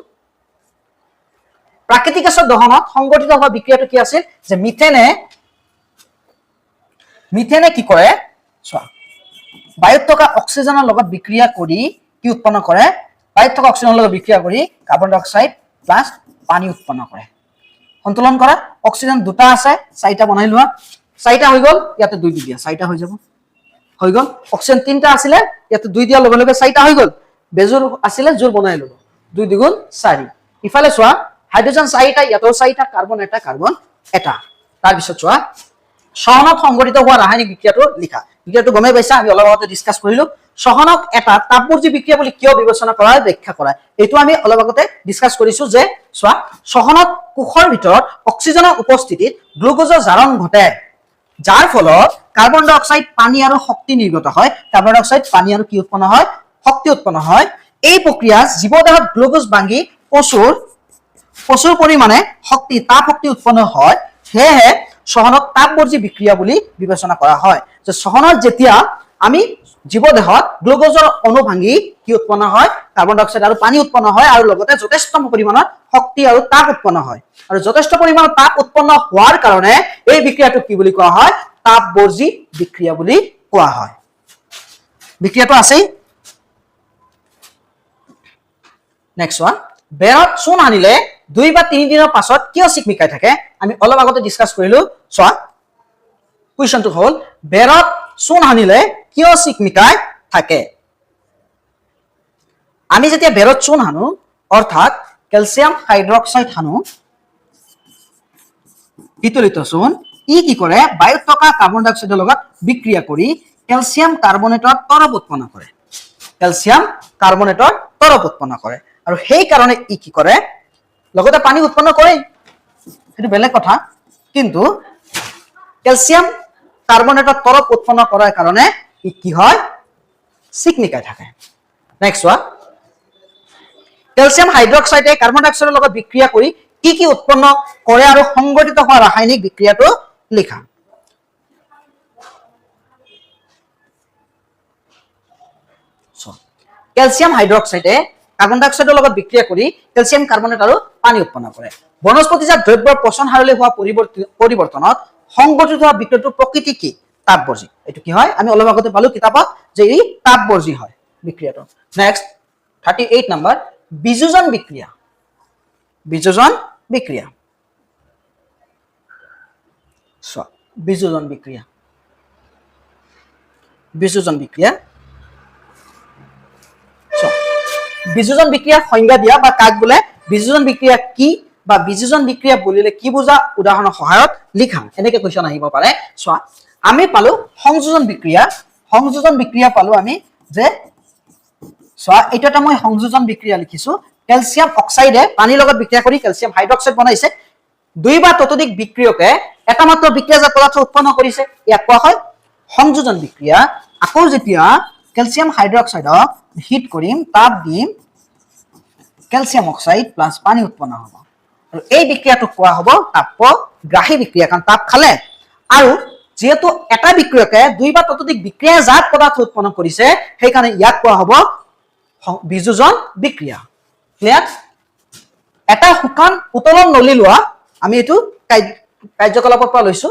প্ৰাকৃতিক গেছৰ দহনত সংঘটিত হোৱা বিক্ৰিয়াটো কি আছে যে মিথেনে কি কৰে চোৱা বায়ুত থকা অক্সিজেনৰ লগত বিক্ৰিয়া কৰি কি উৎপন্ন কৰে বায়ুত থকা অক্সিজেনৰ লগত বিক্ৰিয়া কৰি কাৰ্বন ডাই অক্সাইড প্লাস পানী উৎপন্ন কৰে সন্তুলন কৰা অক্সিজেন দুটা আছে চাৰিটা বনাই লোৱা চাৰিটা হৈ গল ইয়াতে দুই দি দিয়া চাৰিটা হৈ যাব হৈ গল অক্সিজেন তিনটা আছিল ইয়াতে দুই দিয়া লগে লগে চাৰিটা হৈ গল বেজুৰ আছিল জোৰ বনাই ললো 2 দ্বিগুণ 4 ইফালে চোৱা হাইড্ৰোজেন চাৰিটা ইয়াতে চাৰিটা কাৰ্বন এটা তাৰ পিছত চোৱা সহনত সংঘটিত হোৱা ৰাসায়নিক বিক্ৰিয়াটো লিখা বিক্ৰিয়াটো গমে পাইছা আমি অলপ আগতে ডিসকাস কৰিলো সহনক এটা তাপবৰ্জি বিক্ৰিয়া বুলি কিয় বিবেচনা কৰা হয় ব্যাখ্যা কৰা এটো আমি অলপ আগতে ডিসকাস কৰিছো যে চোৱা সহনত কোষৰ ভিতৰত অক্সিজেনৰ উপস্থিতিত গ্লুকোজৰ জাৰণ ঘটে যাৰ ফলত কাৰ্বন ডাই অক্সাইড পানী আৰু শক্তি নিৰ্গত হয় কাৰ্বন ডাই অক্সাইড পানী আৰু কি উৎপন্ন হয় শক্তি উৎপন্ন হয় এই প্ৰক্ৰিয়া জীৱদেহত গ্লুকোজ ভাঙি প্ৰচুৰ পৰিমাণে তাপ শক্তি উৎপন্ন হয় হেহে সহনক তাপবৰ্জি বিক্ৰিয়া বুলি বিবেচনা কৰা হয় যে সহনত যেতিয়া আমি জীৱদেহত গ্লুকোজৰ অণু ভাঙি কি উৎপন্ন হয় কাৰ্বন ডাই অক্সাইড আৰু পানী উৎপন্ন হয় আৰু লগতে যথেষ্ট পৰিমাণৰ শক্তি আৰু তাপ উৎপন্ন হয় আৰু যথেষ্ট পৰিমাণৰ তাপ উৎপন্ন হোৱাৰ কাৰণে এই বিক্ৰিয়াটো কি বুলি কোৱা হয় তাপবৰ্জি বিক্ৰিয়া বুলি কোৱা হয় বিক্ৰিয়াটো আছে নেক্সট ওয়ান বেৰত চূণ আনিলে 2 বা 3 দিনৰ পাছত কিয় চিকমিকাই থাকে আমি অলপ আগতে ডিসকাস কৰিলো চোৱা কোৱেশ্চনটো হল বেৰত চূণ আনিলে কিয় চিকমিকাই থাকে আমি যেতিয়া বেৰত চূণ আনো অৰ্থাৎ ক্যালসিয়াম হাইড্ৰক্সাইড আনো বিতলিত চূণ ই কি কৰে বায়ুত থকা কাৰ্বন ডাই অক্সাইডৰ লগত বিক্ৰিয়া কৰি ক্যালসিয়াম কাৰ্বনেটৰ তৰপ উৎপন্ন কৰে আৰু সেই কাৰণে ই কি কৰে লগতে পানী উৎপন্ন কৰে এটো বেলেগ কথা কিন্তু ক্যালসিয়াম কাৰ্বনেটৰ তৰপ উৎপন্ন কৰাৰ কাৰণে ই কি হয় চিকমিকাই থাকে নেক্সট ওয়ান ক্যালসিয়াম হাইড্ৰক্সাইডে কাৰ্বন ডাই অক্সাইডৰ লগত বিক্ৰিয়া কৰি কি উৎপন্ন কৰে আৰু সংঘটিত হোৱা ৰাসায়নিক বিক্ৰিয়াটো লিখা ক্যালসিয়াম হাইড্ৰক্সাইডে কাৰ্বন ডাই অক্সাইডৰ লগত বিক্ৰিয়া কৰি ক্যালসিয়াম কাৰ্বনেট আৰু পানী উৎপন্ন কৰে বনস্পতিজাত দ্ৰব্যৰ পচন হাৰলৈ হোৱা পৰিৱৰ্তনত সংঘটিত হোৱা বিক্ৰিয়াটোৰ প্ৰকৃতি কি তাপবৰ্জি এটো কি হয় আমি অলপ আগতে পালো কিতাপত যে ই তাপবৰ্জি হয় বিক্ৰিয়াটো নেক্সট 38 নম্বৰ বিযোজন বিক্ৰিয়া বিযোজন বিক্ৰিয়া সংজ্ঞা দিয়া বা কাক বলে বিযোজন বিক্ৰিয়া কি বা বিযোজন বিক্ৰিয়া বলিলে কি বুজা উদাহৰণৰ সহায়ত লিখা এনেকে কোৱেশ্চন আহিব পাৰে চোৱা আমি পালো সংযোজন বিক্ৰিয়া পালো আমি যে চোৱা এটা মই সংযোজন বিক্ৰিয়া লিখিছো ক্যালসিয়াম অক্সাইডে পানীৰ লগত বিক্ৰিয়া কৰি ক্যালসিয়াম হাইড্ৰক্সাইড বনাইছে দুই বা ততোধিক বিক্ৰিয়কে এটা মাত্ৰ বিক্ৰিয়াজাত পদাৰ্থ উৎপন্ন কৰিছে ইয়াক কোৱা হয় সংযোজন বিক্ৰিয়া আকৌ যেতিয়া ক্যালসিয়াম হাইড্ৰক্সাইডক হিট কৰিম তাপ দিম ক্যালসিয়াম অক্সাইড প্লাস পানী উৎপন্ন হ'ব আৰু এই বিক্ৰিয়াটোক কোৱা হ'ব তাপগ্ৰাহী বিক্ৰিয়া কাৰণ তাপ খালে আৰু যেহেতু এটা বিক্ৰিয়কে দুই বা ততোধিক বিক্ৰিয়াজাত পদাৰ্থ উৎপন্ন কৰিছে সেই কাৰণে ইয়াক কোৱা হ'ব বিযোজন বিক্ৰিয়া ক্লিয়াৰ এটা শুকান উতলৰ নলী লোৱা আমি এইটো কাৰ্যকলাপৰ পৰা লৈছো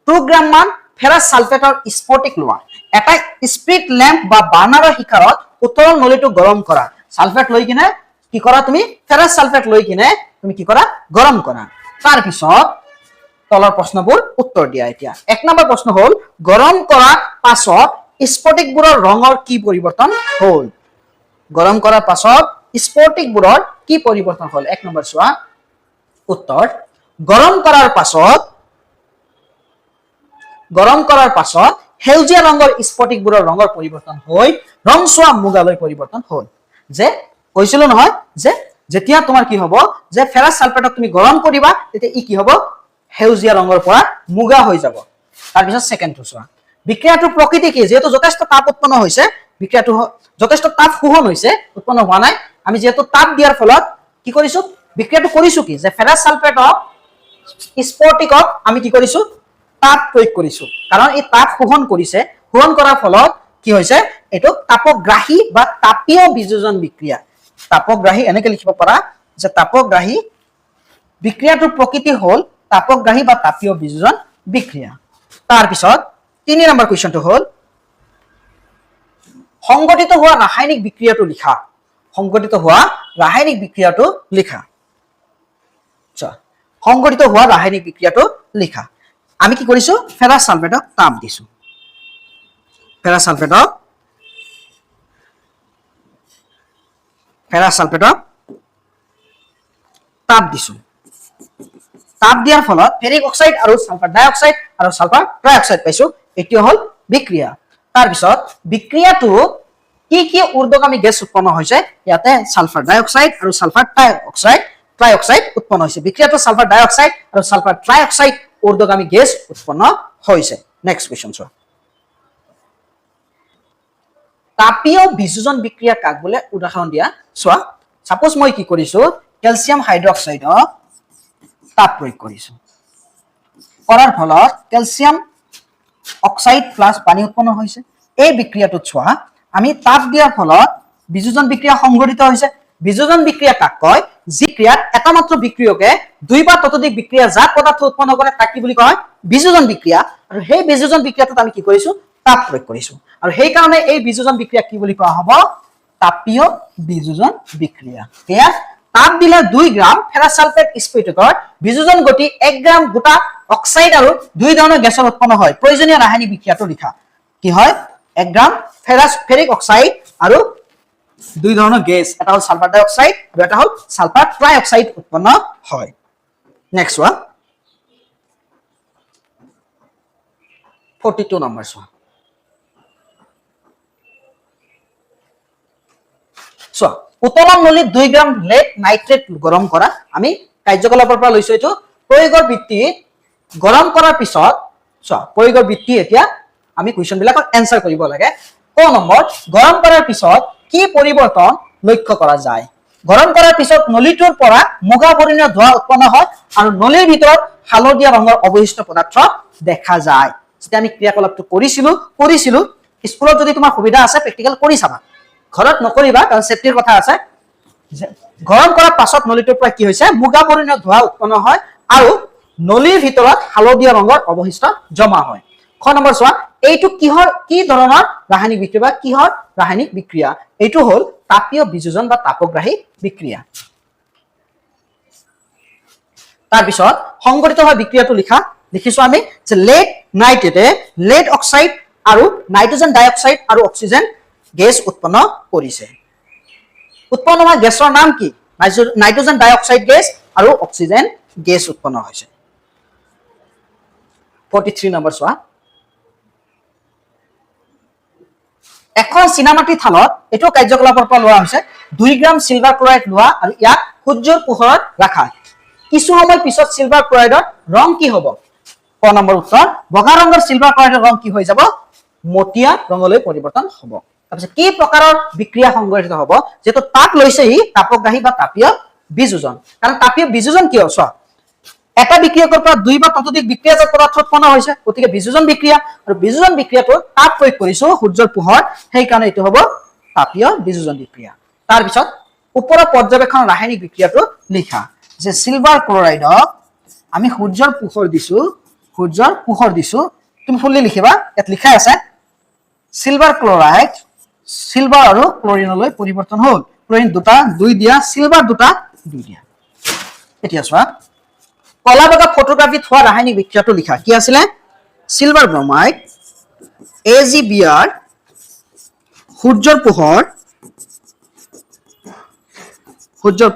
2 গ্ৰাম মান ফেৰাছ সালফেটৰ স্ফটিক লোৱা এটা স্পিৰিট লেম্প বা বাৰ্নাৰৰ শিখাৰত উতলৰ নলীটো গৰম কৰা সালফেট লৈ কিনে কি কৰা তুমি ফেৰাছ সালফেট লৈ কিনে তুমি কি কৰা গৰম কৰা তাৰ পিছত তলৰ প্ৰশ্নবোৰ উত্তৰ দিয়া এতিয়া এক নম্বৰ প্ৰশ্ন হ'ল গৰম কৰাৰ পাছত স্ফটিকবোৰৰ ৰঙৰ কি পৰিৱৰ্তন হ'ল গৰম কৰাৰ পাছত স্ফটিকবোৰৰ কি পৰিৱৰ্তন হ'ল এক নম্বৰ চোৱা উত্তৰ গৰম কৰাৰ পাছত সেউজীয়া ৰঙৰ স্ফটিকবোৰৰ ৰঙৰ পৰিৱৰ্তন হৈ ৰংচোৱা মুগালৈ পৰিৱৰ্তন হ'ল যে কৈছিলো নহয় যে যেতিয়া তোমাৰ কি হ'ব যে ফেৰাছ সালফেটক তুমি গৰম কৰিবা তেতিয়া ই কি হ'ব সেউজীয়া ৰঙৰ পৰা মুগা হৈ যাব তাৰ পিছত সেকেন্ডটো চোৱা বিক্ৰিয়াটোৰ প্ৰকৃতি কি যেহেতু যথেষ্ট তাপ উৎপন্ন হৈছে বিক্ৰিয়াটো যথেষ্ট তাপ শোষণ হৈছে উৎপন্ন হোৱা নাই আমি যেহেতু তাপ দিয়াৰ ফলত কি কৰিছো বিক্ৰিয়াটো কৰিছো কি যে ফেৰাছ সালফেটক স্ফটিকক আমি কি কৰিছো তাপ প্ৰয়োগ কৰিছো কাৰণ এই তাপ শোষণ কৰিছে শোষণ কৰাৰ ফলত কি হৈছে এটো তাপগ্ৰাহী বা তাপীয় বিযোজন বিক্ৰিয়া তাপগ্ৰাহী এনেকৈ লিখিব পাৰা যে তাপগ্ৰাহী বিক্ৰিয়াটোৰ প্ৰকৃতি হ'ল তাপগ্ৰাহী বা তাপীয় বিযোজন বিক্ৰিয়া তাৰ পিছত 3 নম্বৰ কোৱেশ্চনটো হ'ল সংগঠিত হোৱা ৰাসায়নিক বিক্ৰিয়াটো লিখা সংগঠিত হোৱা ৰাসায়নিক বিক্ৰিয়াটো লিখা সংগঠিত হোৱা ৰাসায়নিক বিক্ৰিয়াটো লিখা আমি কি কৰিছো ফেৰাছ সালফেটক তাপ দিছো ফেৰাছ সালফেটক তাপ দিছো তাপ দিয়াৰ ফলত ফেৰিক অক্সাইড আৰু সালফাৰ ডাই অক্সাইড আৰু সালফাৰ ট্ৰাই অক্সাইড পাইছো এটি হল বিক্ৰিয়া তাৰ পিছত বিক্ৰিয়াটো কি ঊৰ্ধ্বগামী গেছ উৎপন্ন হৈছে ইয়াতে সালফাৰ ডাই অক্সাইড আৰু সালফাৰ ট্ৰাই অক্সাইড উৎপন্ন হৈছে বিক্ৰিয়াটো সালফাৰ ডাই অক্সাইড আৰু সালফাৰ ট্ৰাই অক্সাইড ঊৰ্ধ্বগামী গেছ উৎপন্ন হৈছে নেক্সট কোৱেশ্চন চোৱা তাপীয় বিযোজন বিক্ৰিয়া কাক বোলে উদাহৰণ দিয়া চোৱা সাপোজ মই কি কৰিছো ক্যালসিয়াম হাইড্ৰক্সাইডক তাপ প্ৰয়োগ কৰিছো কৰাৰ ফলত ক্যালসিয়াম অক্সাইড প্লাস পানী উৎপন্ন হৈছে এই বিক্ৰিয়াটোত চোৱা আমি তাপ দিয়াৰ ফলত বিযোজন বিক্ৰিয়া সংঘটিত হৈছে বিযোজন বিক্ৰিয়া কাক কয় যি ক্ৰিয়াত এটা মাত্ৰ বিক্ৰিয়কে দুই বা ততোধিক বিক্ৰিয়া জাত পদাৰ্থ উৎপন্ন কৰে তাক কি বুলি কয় বিযোজন বিক্ৰিয়া আৰু সেই বিযোজন বিক্ৰিয়াটোত আমি কি কৰিছো তাপ প্ৰয়োগ কৰিছো আৰু সেই কাৰণে এই বিযোজন বিক্ৰিয়া কি বুলি কোৱা হ'ব তাপীয় বিযোজন বিক্ৰিয়া এয়া তাপ দিলে 2 গ্ৰাম ফেৰাছ সালফেট স্ফটিকৰ বিযোজন গতি 1 গ্ৰাম গোটা অক্সাইড আৰু দুই ধৰণৰ গেছৰ উৎপন্ন হয় প্ৰয়োজনীয় ৰাসায়নিক বিক্ৰিয়াটো লিখা কি হয় 1 গ্ৰাম ফেৰিক অক্সাইড আৰু দুই ধৰণৰ গেছ এটা হল সালফাৰ ডাই অক্সাইড আৰু এটা হল সালফাৰ ট্ৰাই অক্সাইড উৎপন্ন হয় নেক্সট ওয়ান 42 নম্বৰ চোৱা উতলন নলীত 2 গ্ৰাম লেড নাইট্ৰেট গৰম কৰা আমি কাৰ্যকলাপৰ পৰা লৈছো এটো প্ৰয়োগৰ ভিত্তিত গৰম কৰাৰ পিছত প্ৰয়োগৰ ভিত্তি এতিয়া আমি কোৱেশ্চন বিলাকৰ এনসাৰ কৰিব লাগে ক নম্বৰ গৰম কৰাৰ পিছত কি পৰিৱৰ্তন লক্ষ্য কৰা যায় গৰম কৰাৰ পিছত নলীটোৰ পৰা মুগা বৰ্ণীয় ধোঁৱা উৎপন্ন হয় আৰু নলীৰ ভিতৰত হালধীয়া ৰঙৰ অৱশিষ্ট পদাৰ্থ দেখা যায় যেতিয়া আমি ক্ৰিয়াকলাপটো কৰিছিলো স্কুলত যদি তোমাৰ সুবিধা আছে প্ৰেক্টিকেল কৰি চাবা ঘৰত নকৰিবা কাৰণ সেফটিৰ কথা আছে গৰম কৰাৰ পাছত নলীটোৰ পৰা কি হৈছে মুগা বৰ্ণীয় ধোঁৱা উৎপন্ন হয় আৰু নলীৰ ভিতৰত হালধীয়া ৰঙৰ অৱশিষ্ট জমা হয় খ নম্বৰ চোৱা এইটো কি ধৰণৰ ৰাসায়নিক বিক্ৰিয়া বা কিহৰ ৰাসায়নিক বিক্ৰিয়া এইটো হল তাপীয় বিযোজন বা তাপগ্ৰাহী বিক্ৰিয়া তাৰ পিছত সংঘটিত হোৱা বিক্ৰিয়াটো লিখিছো আমি যে লেড নাইট্ৰেটে লেড অক্সাইড আৰু নাইট্ৰজেন ডাই অক্সাইড আৰু অক্সিজেন গেছ উৎপন্ন কৰিছে উৎপন্ন হোৱা গেছৰ নাম কি নাইট্ৰজেন ডাই অক্সাইড গেছ আৰু অক্সিজেন গেছ উৎপন্ন হৈছে 43 নম্বৰ চোৱা এখন চিনামাটি থালত এটো কাৰ্যকলাপৰ পৰা লোৱা হৈছে 2 গ্ৰাম সিলভাৰ ক্লোৰাইড লোৱা আৰু ইয়াক সূৰ্যৰ পোহৰত ৰাখা কিছু সময় পিছত সিলভাৰ ক্লোৰাইডৰ ৰং কি হ'ব ক নম্বৰ উত্তৰ বগা ৰঙৰ সিলভাৰ ক্লোৰাইডৰ ৰং কি হৈ যাব মটিয়া ৰঙলৈ পৰিৱৰ্তন হ'ব তাৰপিছত কি প্ৰকাৰৰ বিক্ৰিয়া সংঘটিত হ'ব যেটো তাপ লৈছেহি তাপগ্ৰাহী বা তাপীয় বিযোজন কাৰণ তাপীয় বিযোজন কি হয় এটা বিক্ৰিয়কৰ পৰা দুই বা ততোধিক বিক্ৰিয়াজাত পদাৰ্থ উৎপন্ন হৈছে গতিকে বিযোজন বিক্ৰিয়া আৰু বিযোজন বিক্ৰিয়াটো তাপ প্ৰয়োগ কৰিছো সূৰ্যৰ পোহৰ সেই কাৰণে এটো হ'ব তাপীয় বিযোজন বিক্ৰিয়া তাৰ পিছত ওপৰৰ পৰ্যবেক্ষণ ৰাসায়নিক বিক্ৰিয়াটো লিখা যে সিলভাৰ ক্লোৰাইডক আমি সূৰ্যৰ পোহৰ দিছো তুমি ফুললি লিখিবা ইয়াত লিখাই আছে সিলভাৰ ক্লোৰাইড সিলভাৰ আৰু ক্লোৰিনলৈ পৰিৱৰ্তন হ'ল ক্লোৰিন দুটা 2 দিয়া সিলভাৰ দুটা 2 দিয়া এতিয়া চোৱা কলা বগা ফটোগ্ৰাফিত হোৱা ৰাসায়নিক বিক্ৰিয়াটো লিখা কি আছিল সিলভাৰ ব্ৰমাইড AgBr সূৰ্যৰ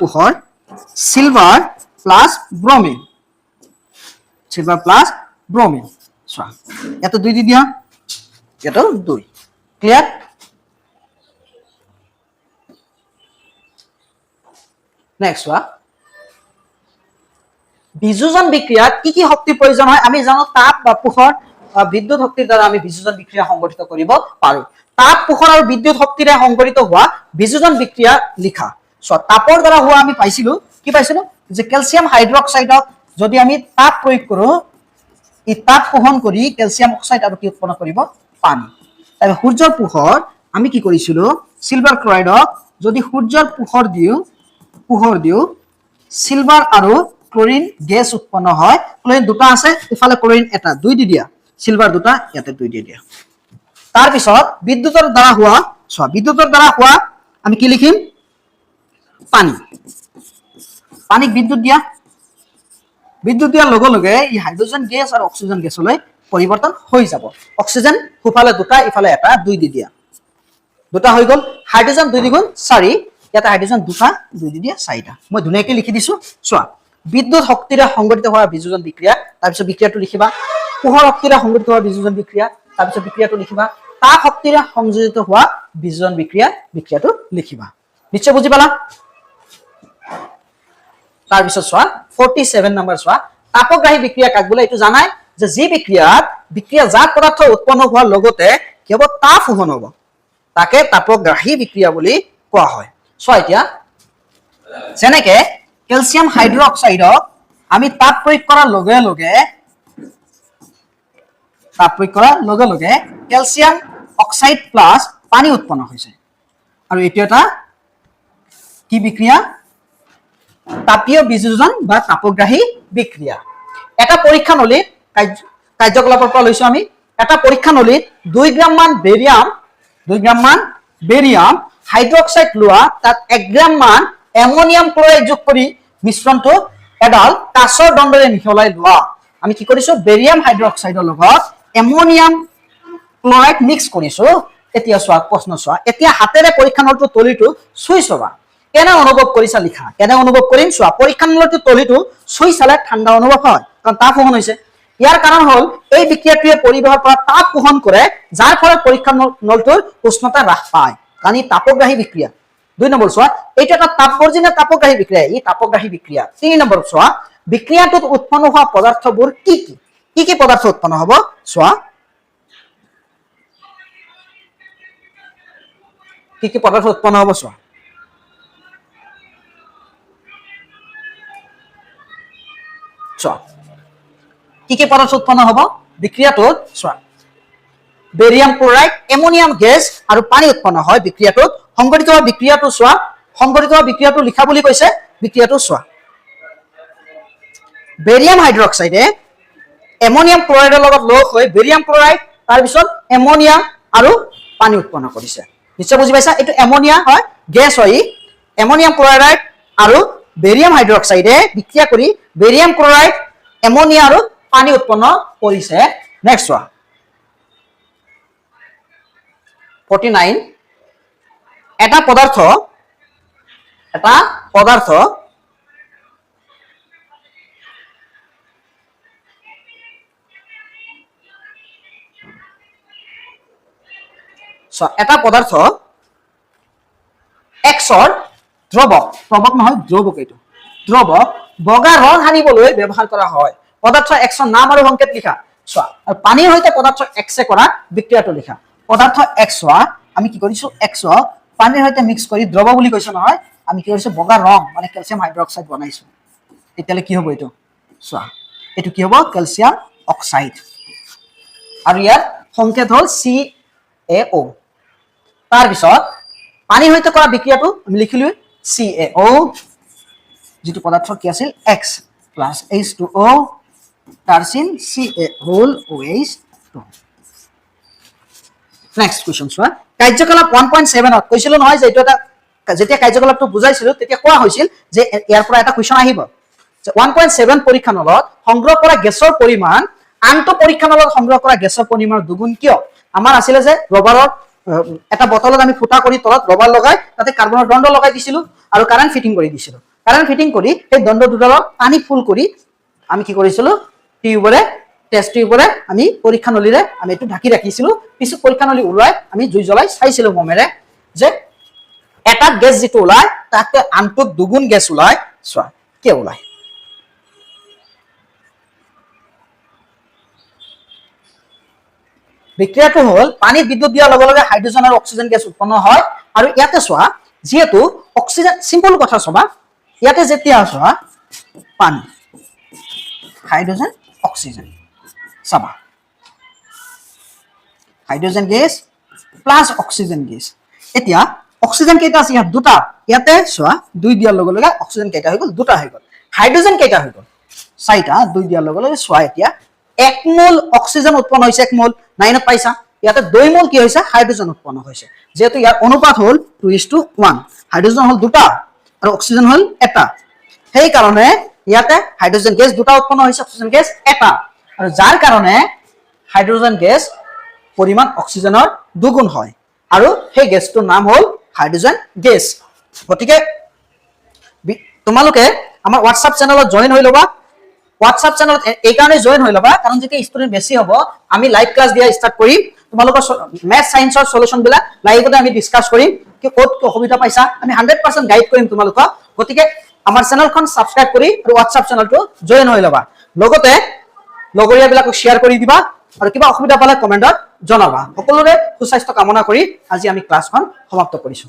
পোহৰ সিলভাৰ প্লাস ব্ৰোমিন চোৱা এটা 2 দি দিয়া এটা 2 ক্লিয়াৰ নেক্সট চোৱা বিযোজন বিক্রিয়াত কি শক্তি প্রয়োজন হয় আমি জানো তাপ বা পোহর বিদ্যুৎ শক্তির দ্বারা আমি বিযোজন বিক্রিয়া সংগঠিত কৰিব পাৰো তাপ পোহৰ আৰু বিদ্যুৎ শক্তিৰে সংগঠিত হোৱা বিযোজন বিক্ৰিয়া লিখা সো তাপৰ দ্বাৰা হোৱা আমি পাইছিলো কি পাইছিলো যে ক্যালসিয়াম হাইড্ৰক্সাইডক যদি আমি তাপ প্ৰয়োগ কৰো ই তাপ শোষণ কৰি ক্যালসিয়াম অক্সাইড আৰু কি উৎপন্ন কৰিব পানী আৰু সূৰ্যৰ পোহৰ আমি কি কৰিছিলো সিলভাৰ ক্লোৰাইডক যদি সূৰ্যৰ পোহৰ দিও সিলভাৰ আৰু ক্লোৰিন গ্যাস উৎপন্ন হয় ক্লোৰিন দুটা আছে ইফালে ক্লোৰিন এটা 2 দি দিয়া সিলভাৰ দুটা ইয়াতে 2 দি দিয়া তাৰ পিছত বিদ্যুতৰ দ্বাৰা হোৱা আমি কি লিখিম পানীক বিদ্যুৎ দিয়াৰ লগে লগে ই হাইড্ৰোজেন গ্যাস আৰু অক্সিজেন গ্যাসলৈ পৰিৱৰ্তন হৈ যাব অক্সিজেন হুফালে দুটা ইফালে এটা 2 দি দিয়া দুটা হৈ গল হাইড্ৰোজেন 2 দ্বিগুণ 4 ইয়াতে হাইড্ৰোজেন দুটা 2 দি দিয়া 4টা মই ধুনীয়াকৈ লিখি দিছো চোৱা বিদ্যুৎ শক্তিৰে সংগঠিত হোৱা বিযোজন বিক্ৰিয়া তাৰ পিছত বিক্ৰিয়াটো লিখিবা পোহৰ শক্তিৰে সংগঠিত হোৱা বিযোজন বিক্ৰিয়া তাৰ পিছত বিক্ৰিয়াটো লিখিবা তাপ শক্তিৰে সংযোজিত হোৱা বিযোজন বিক্ৰিয়াটো লিখিবা নিশ্চয় বুজি পালা তাৰ পিছত চোৱা 47 নম্বৰ চোৱা তাপগ্ৰাহী বিক্ৰিয়া কাক বোলে এটো জানাই যে যি বিক্ৰিয়াজাত পদাৰ্থ উৎপন্ন হোৱাৰ লগতে কেৱল তাপ শোষণ হ'ব তাকে তাপগ্ৰাহী বিক্ৰিয়া বুলি কোৱা হয় চোৱা এতিয়া যেনেকে ক্যালসিয়াম হাইড্ৰক্সাইডক আমি তাপ প্ৰয়োগ কৰাৰ লগে লগে ক্যালসিয়াম অক্সাইড প্লাস পানী উৎপন্ন হৈছে আৰু এটো এটা কি বিক্ৰিয়া তাপীয় বিযোজন বা তাপগ্ৰাহী বিক্ৰিয়া এটা পৰীক্ষা নলীত কাৰ্যকলাপৰ পৰা লৈছো আমি এটা পৰীক্ষা নলীত 2 গ্ৰাম মান বেৰিয়াম হাইড্ৰক্সাইড লোৱা তাত 1 গ্ৰাম মান এমোনিয়াম ক্লোৰাইড যোগ কৰি মিশ্ৰণটো এডাল কাঁচৰ দণ্ডৰে মিহলাই লোৱা আমি কি কৰিছো বেৰিয়াম হাইড্ৰক্সাইডৰ লগত এমোনিয়াম ক্লোৰাইড মিক্স কৰিছো এতিয়া চোৱা প্ৰশ্ন চোৱা এতিয়া হাতেৰে পৰীক্ষা নলটো তলিটো চুই চাবা কেনে অনুভৱ কৰিছা লিখা কেনে অনুভৱ কৰিম চোৱা পৰীক্ষা নলটো তলিটো চুই চালে ঠাণ্ডা অনুভৱ হয় কাৰণ তাপ শোষণ হৈছে ইয়াৰ কাৰণ হল এই বিক্ৰিয়াটোৱে পৰিৱেশৰ পৰা তাপ শোষণ কৰে যাৰ ফলত পৰীক্ষা নলটোৰ উষ্ণতা হ্ৰাস পায় কাৰণ ই তাপগ্ৰাহী বিক্ৰিয়া 2 নম্বৰ চোৱা এটা এটা তাপবৰ্জনীয় তাপগ্ৰাহী বিক্ৰিয়া ই তাপগ্ৰাহী বিক্ৰিয়া 3 নম্বৰ চোৱা বিক্ৰিয়াটোত উৎপন্ন হোৱা পদাৰ্থবোৰ কি পদাৰ্থ উৎপন্ন হ'ব চোৱা কি পদাৰ্থ উৎপন্ন হ'ব চোৱা কি পদাৰ্থ উৎপন্ন হ'ব বিক্ৰিয়াটোত চোৱা বেৰিয়াম ক্লোৰাইড এমোনিয়াম গেছ আৰু পানী উৎপন্ন হয় বিক্ৰিয়াটোত সংগঠিত হোৱা বিক্ৰিয়াটো লিখা বুলি কৈছে বিক্ৰিয়াটো চোৱা বেৰিয়াম হাইড্ৰক্সাইডে এমোনিয়াম ক্লোৰাইডৰ লগত লগ হৈ বেৰিয়াম ক্লোৰাইড তাৰ পিছত এমোনিয়া আৰু পানী উৎপন্ন কৰিছে নিশ্চয় বুজি পাইছা এটো এমোনিয়া হয় গেছ হয় এমোনিয়াম ক্লোৰাইড আৰু বেৰিয়াম হাইড্ৰক্সাইডে বিক্ৰিয়া কৰি বেৰিয়াম ক্লোৰাইড এমোনিয়া আৰু পানী উৎপন্ন কৰিছে নেক্সট চোৱা 49 এটা পদাৰ্থ এক্সৰ দ্ৰৱক বগা ৰং সানিবলৈ ব্যৱহাৰ কৰা হয় পদাৰ্থ এক্সৰ নাম আৰু সংকেত লিখা চোৱা আৰু পানীৰ সৈতে পদাৰ্থ এক্সে কৰা বিক্ৰিয়াটো লিখা পদাৰ্থ এক্স আমি কি কৰিছো এক্স পানীৰ সৈতে মিক্স কৰি দ্ৰৱ বুলি কৈছো নহয় আমি কি কৰিছো বগা ৰং মানে ক্যালসিয়াম হাইড্ৰক্সাইড বনাইছো এতিয়ালে কি হ'ব এটো চোৱা এটো কি হ'ব ক্যালসিয়াম অক্সাইড আৰু ইয়াৰ সংকেত হ'ল CaO তাৰ পিছত পানীৰ সৈতে কৰা বিক্ৰিয়াটো আমি লিখিলো CaO যেটো পদাৰ্থ কি আছিল X plus H2O টাৰ্সিন CaOH2 next question চোৱা কাৰ্যকলাপ 1.7 ত কৈছিল নহয় যে এটো এটা যেতিয়া কাৰ্যকলাপটো বুজাইছিল তেতিয়া কোৱা হৈছিল যে ইয়াৰ পৰা এটা কোৱেশ্চন আহিব যে 1.7 পৰীক্ষানলত সংগ্ৰহ কৰা গেছৰ পৰিমাণ আনটো পৰীক্ষানলত সংগ্ৰহ কৰা গেছৰ পৰিমাণ দুগুণ কিয় আমাৰ আছিল যে ৰবাৰৰ এটা বটলত আমি ফুটা কৰি তলত ৰবাৰ লগাই তাতে কাৰ্বনৰ দণ্ড লগাই দিছিলো আৰু কাৰেন্ট ফিটিং কৰি দিছিলো কাৰেন্ট ফিটিং কৰি এই দণ্ড দুডালত পানী ফুল কৰি আমি কি কৰিছিলো টিউবৰে টেষ্ট টিউবৰে আমি পৰীক্ষানলীৰে আমি এটো ঢাকি ৰাখিছিলো পিছত পৰীক্ষানলী উলাই আমি জুই জ্বলাই চাইছিলো মমেৰে যে এটা গ্যাস যেটো ওলাই তাতে আনটো দুগুণ গ্যাস ওলাই সোয়া কি ওলাই বিক্রিয়াটো হল পানী বিদ্যুৎ দিয়াৰ লগে লগে হাইড্ৰোজেন আৰু অক্সিজেন গ্যাস উৎপন্ন হয় আৰু ইয়াতে সোয়া যেহেতু অক্সিজেন সিম্পল কথা সবা ইয়াতে যেতিয়া সোয়া পানী হাইড্ৰোজেন অক্সিজেন সবা hydrogen gas plus oxygen gas এতিয়া অক্সিজেন কেইটা আছে ইয়াত দুটা ইয়াতে সোয়া দুই দিয়াৰ লগে লগে অক্সিজেন কেইটা হৈ গল দুটা হৈ গল হাইড্ৰোজেন কেইটা হৈ গল চাইটা দুই দিয়াৰ লগে লগে সোয়া এতিয়া 1 মোল অক্সিজেন উৎপন্ন হৈছে 1 মোল 9 ত পাইছা ইয়াতে 2 মোল কি হৈছে হাইড্ৰোজেন উৎপন্ন হৈছে যেহেতু ইয়াৰ অনুপাত হল 2:1 হাইড্ৰোজেন হল দুটা আৰু অক্সিজেন হল এটা সেই কাৰণে ইয়াতে হাইড্ৰোজেন গ্যাস দুটা উৎপন্ন হৈছে অক্সিজেন গ্যাস এটা আৰু যাৰ কাৰণে হাইড্ৰোজেন গ্যাস পৰিমাণ অক্সিজেনৰ দুগুণ হয় আৰু সেই গ্যাসটোৰ নাম হল হাইড্ৰোজেন গ্যাস গতিকে তোমালোকে আমাৰ WhatsApp চেনেলত জয়েন হৈ লবা WhatsApp চেনেলত এই কাৰণে জয়েন হৈ লবা কাৰণ যেতিয়া ষ্টুডেন্ট বেছি হ'ব আমি লাইভ ক্লাস দিয়া ষ্টাৰ্ট কৰিম তোমালোকৰ ম্যাথ সায়েন্সৰ সলিউশন বিলা লাইভতে আমি ডিসকাস কৰিম কি ক'ত কি অসুবিধা পাইছা আমি 100% গাইড কৰিম তোমালোকক গতিকে আমাৰ চেনেলখন সাবস্ক্ৰাইব কৰি আৰু WhatsApp চেনেলটো জয়েন হৈ লবা লগতে লগৰীয়া বিলাকক শেয়াৰ কৰি দিবা আৰু কিবা অসুবিধা পালে কমেন্টত জনাবা সকলোৰে সুস্বাস্থ্য কামনা কৰি আজি আমি ক্লাসখন সমাপ্ত কৰিছো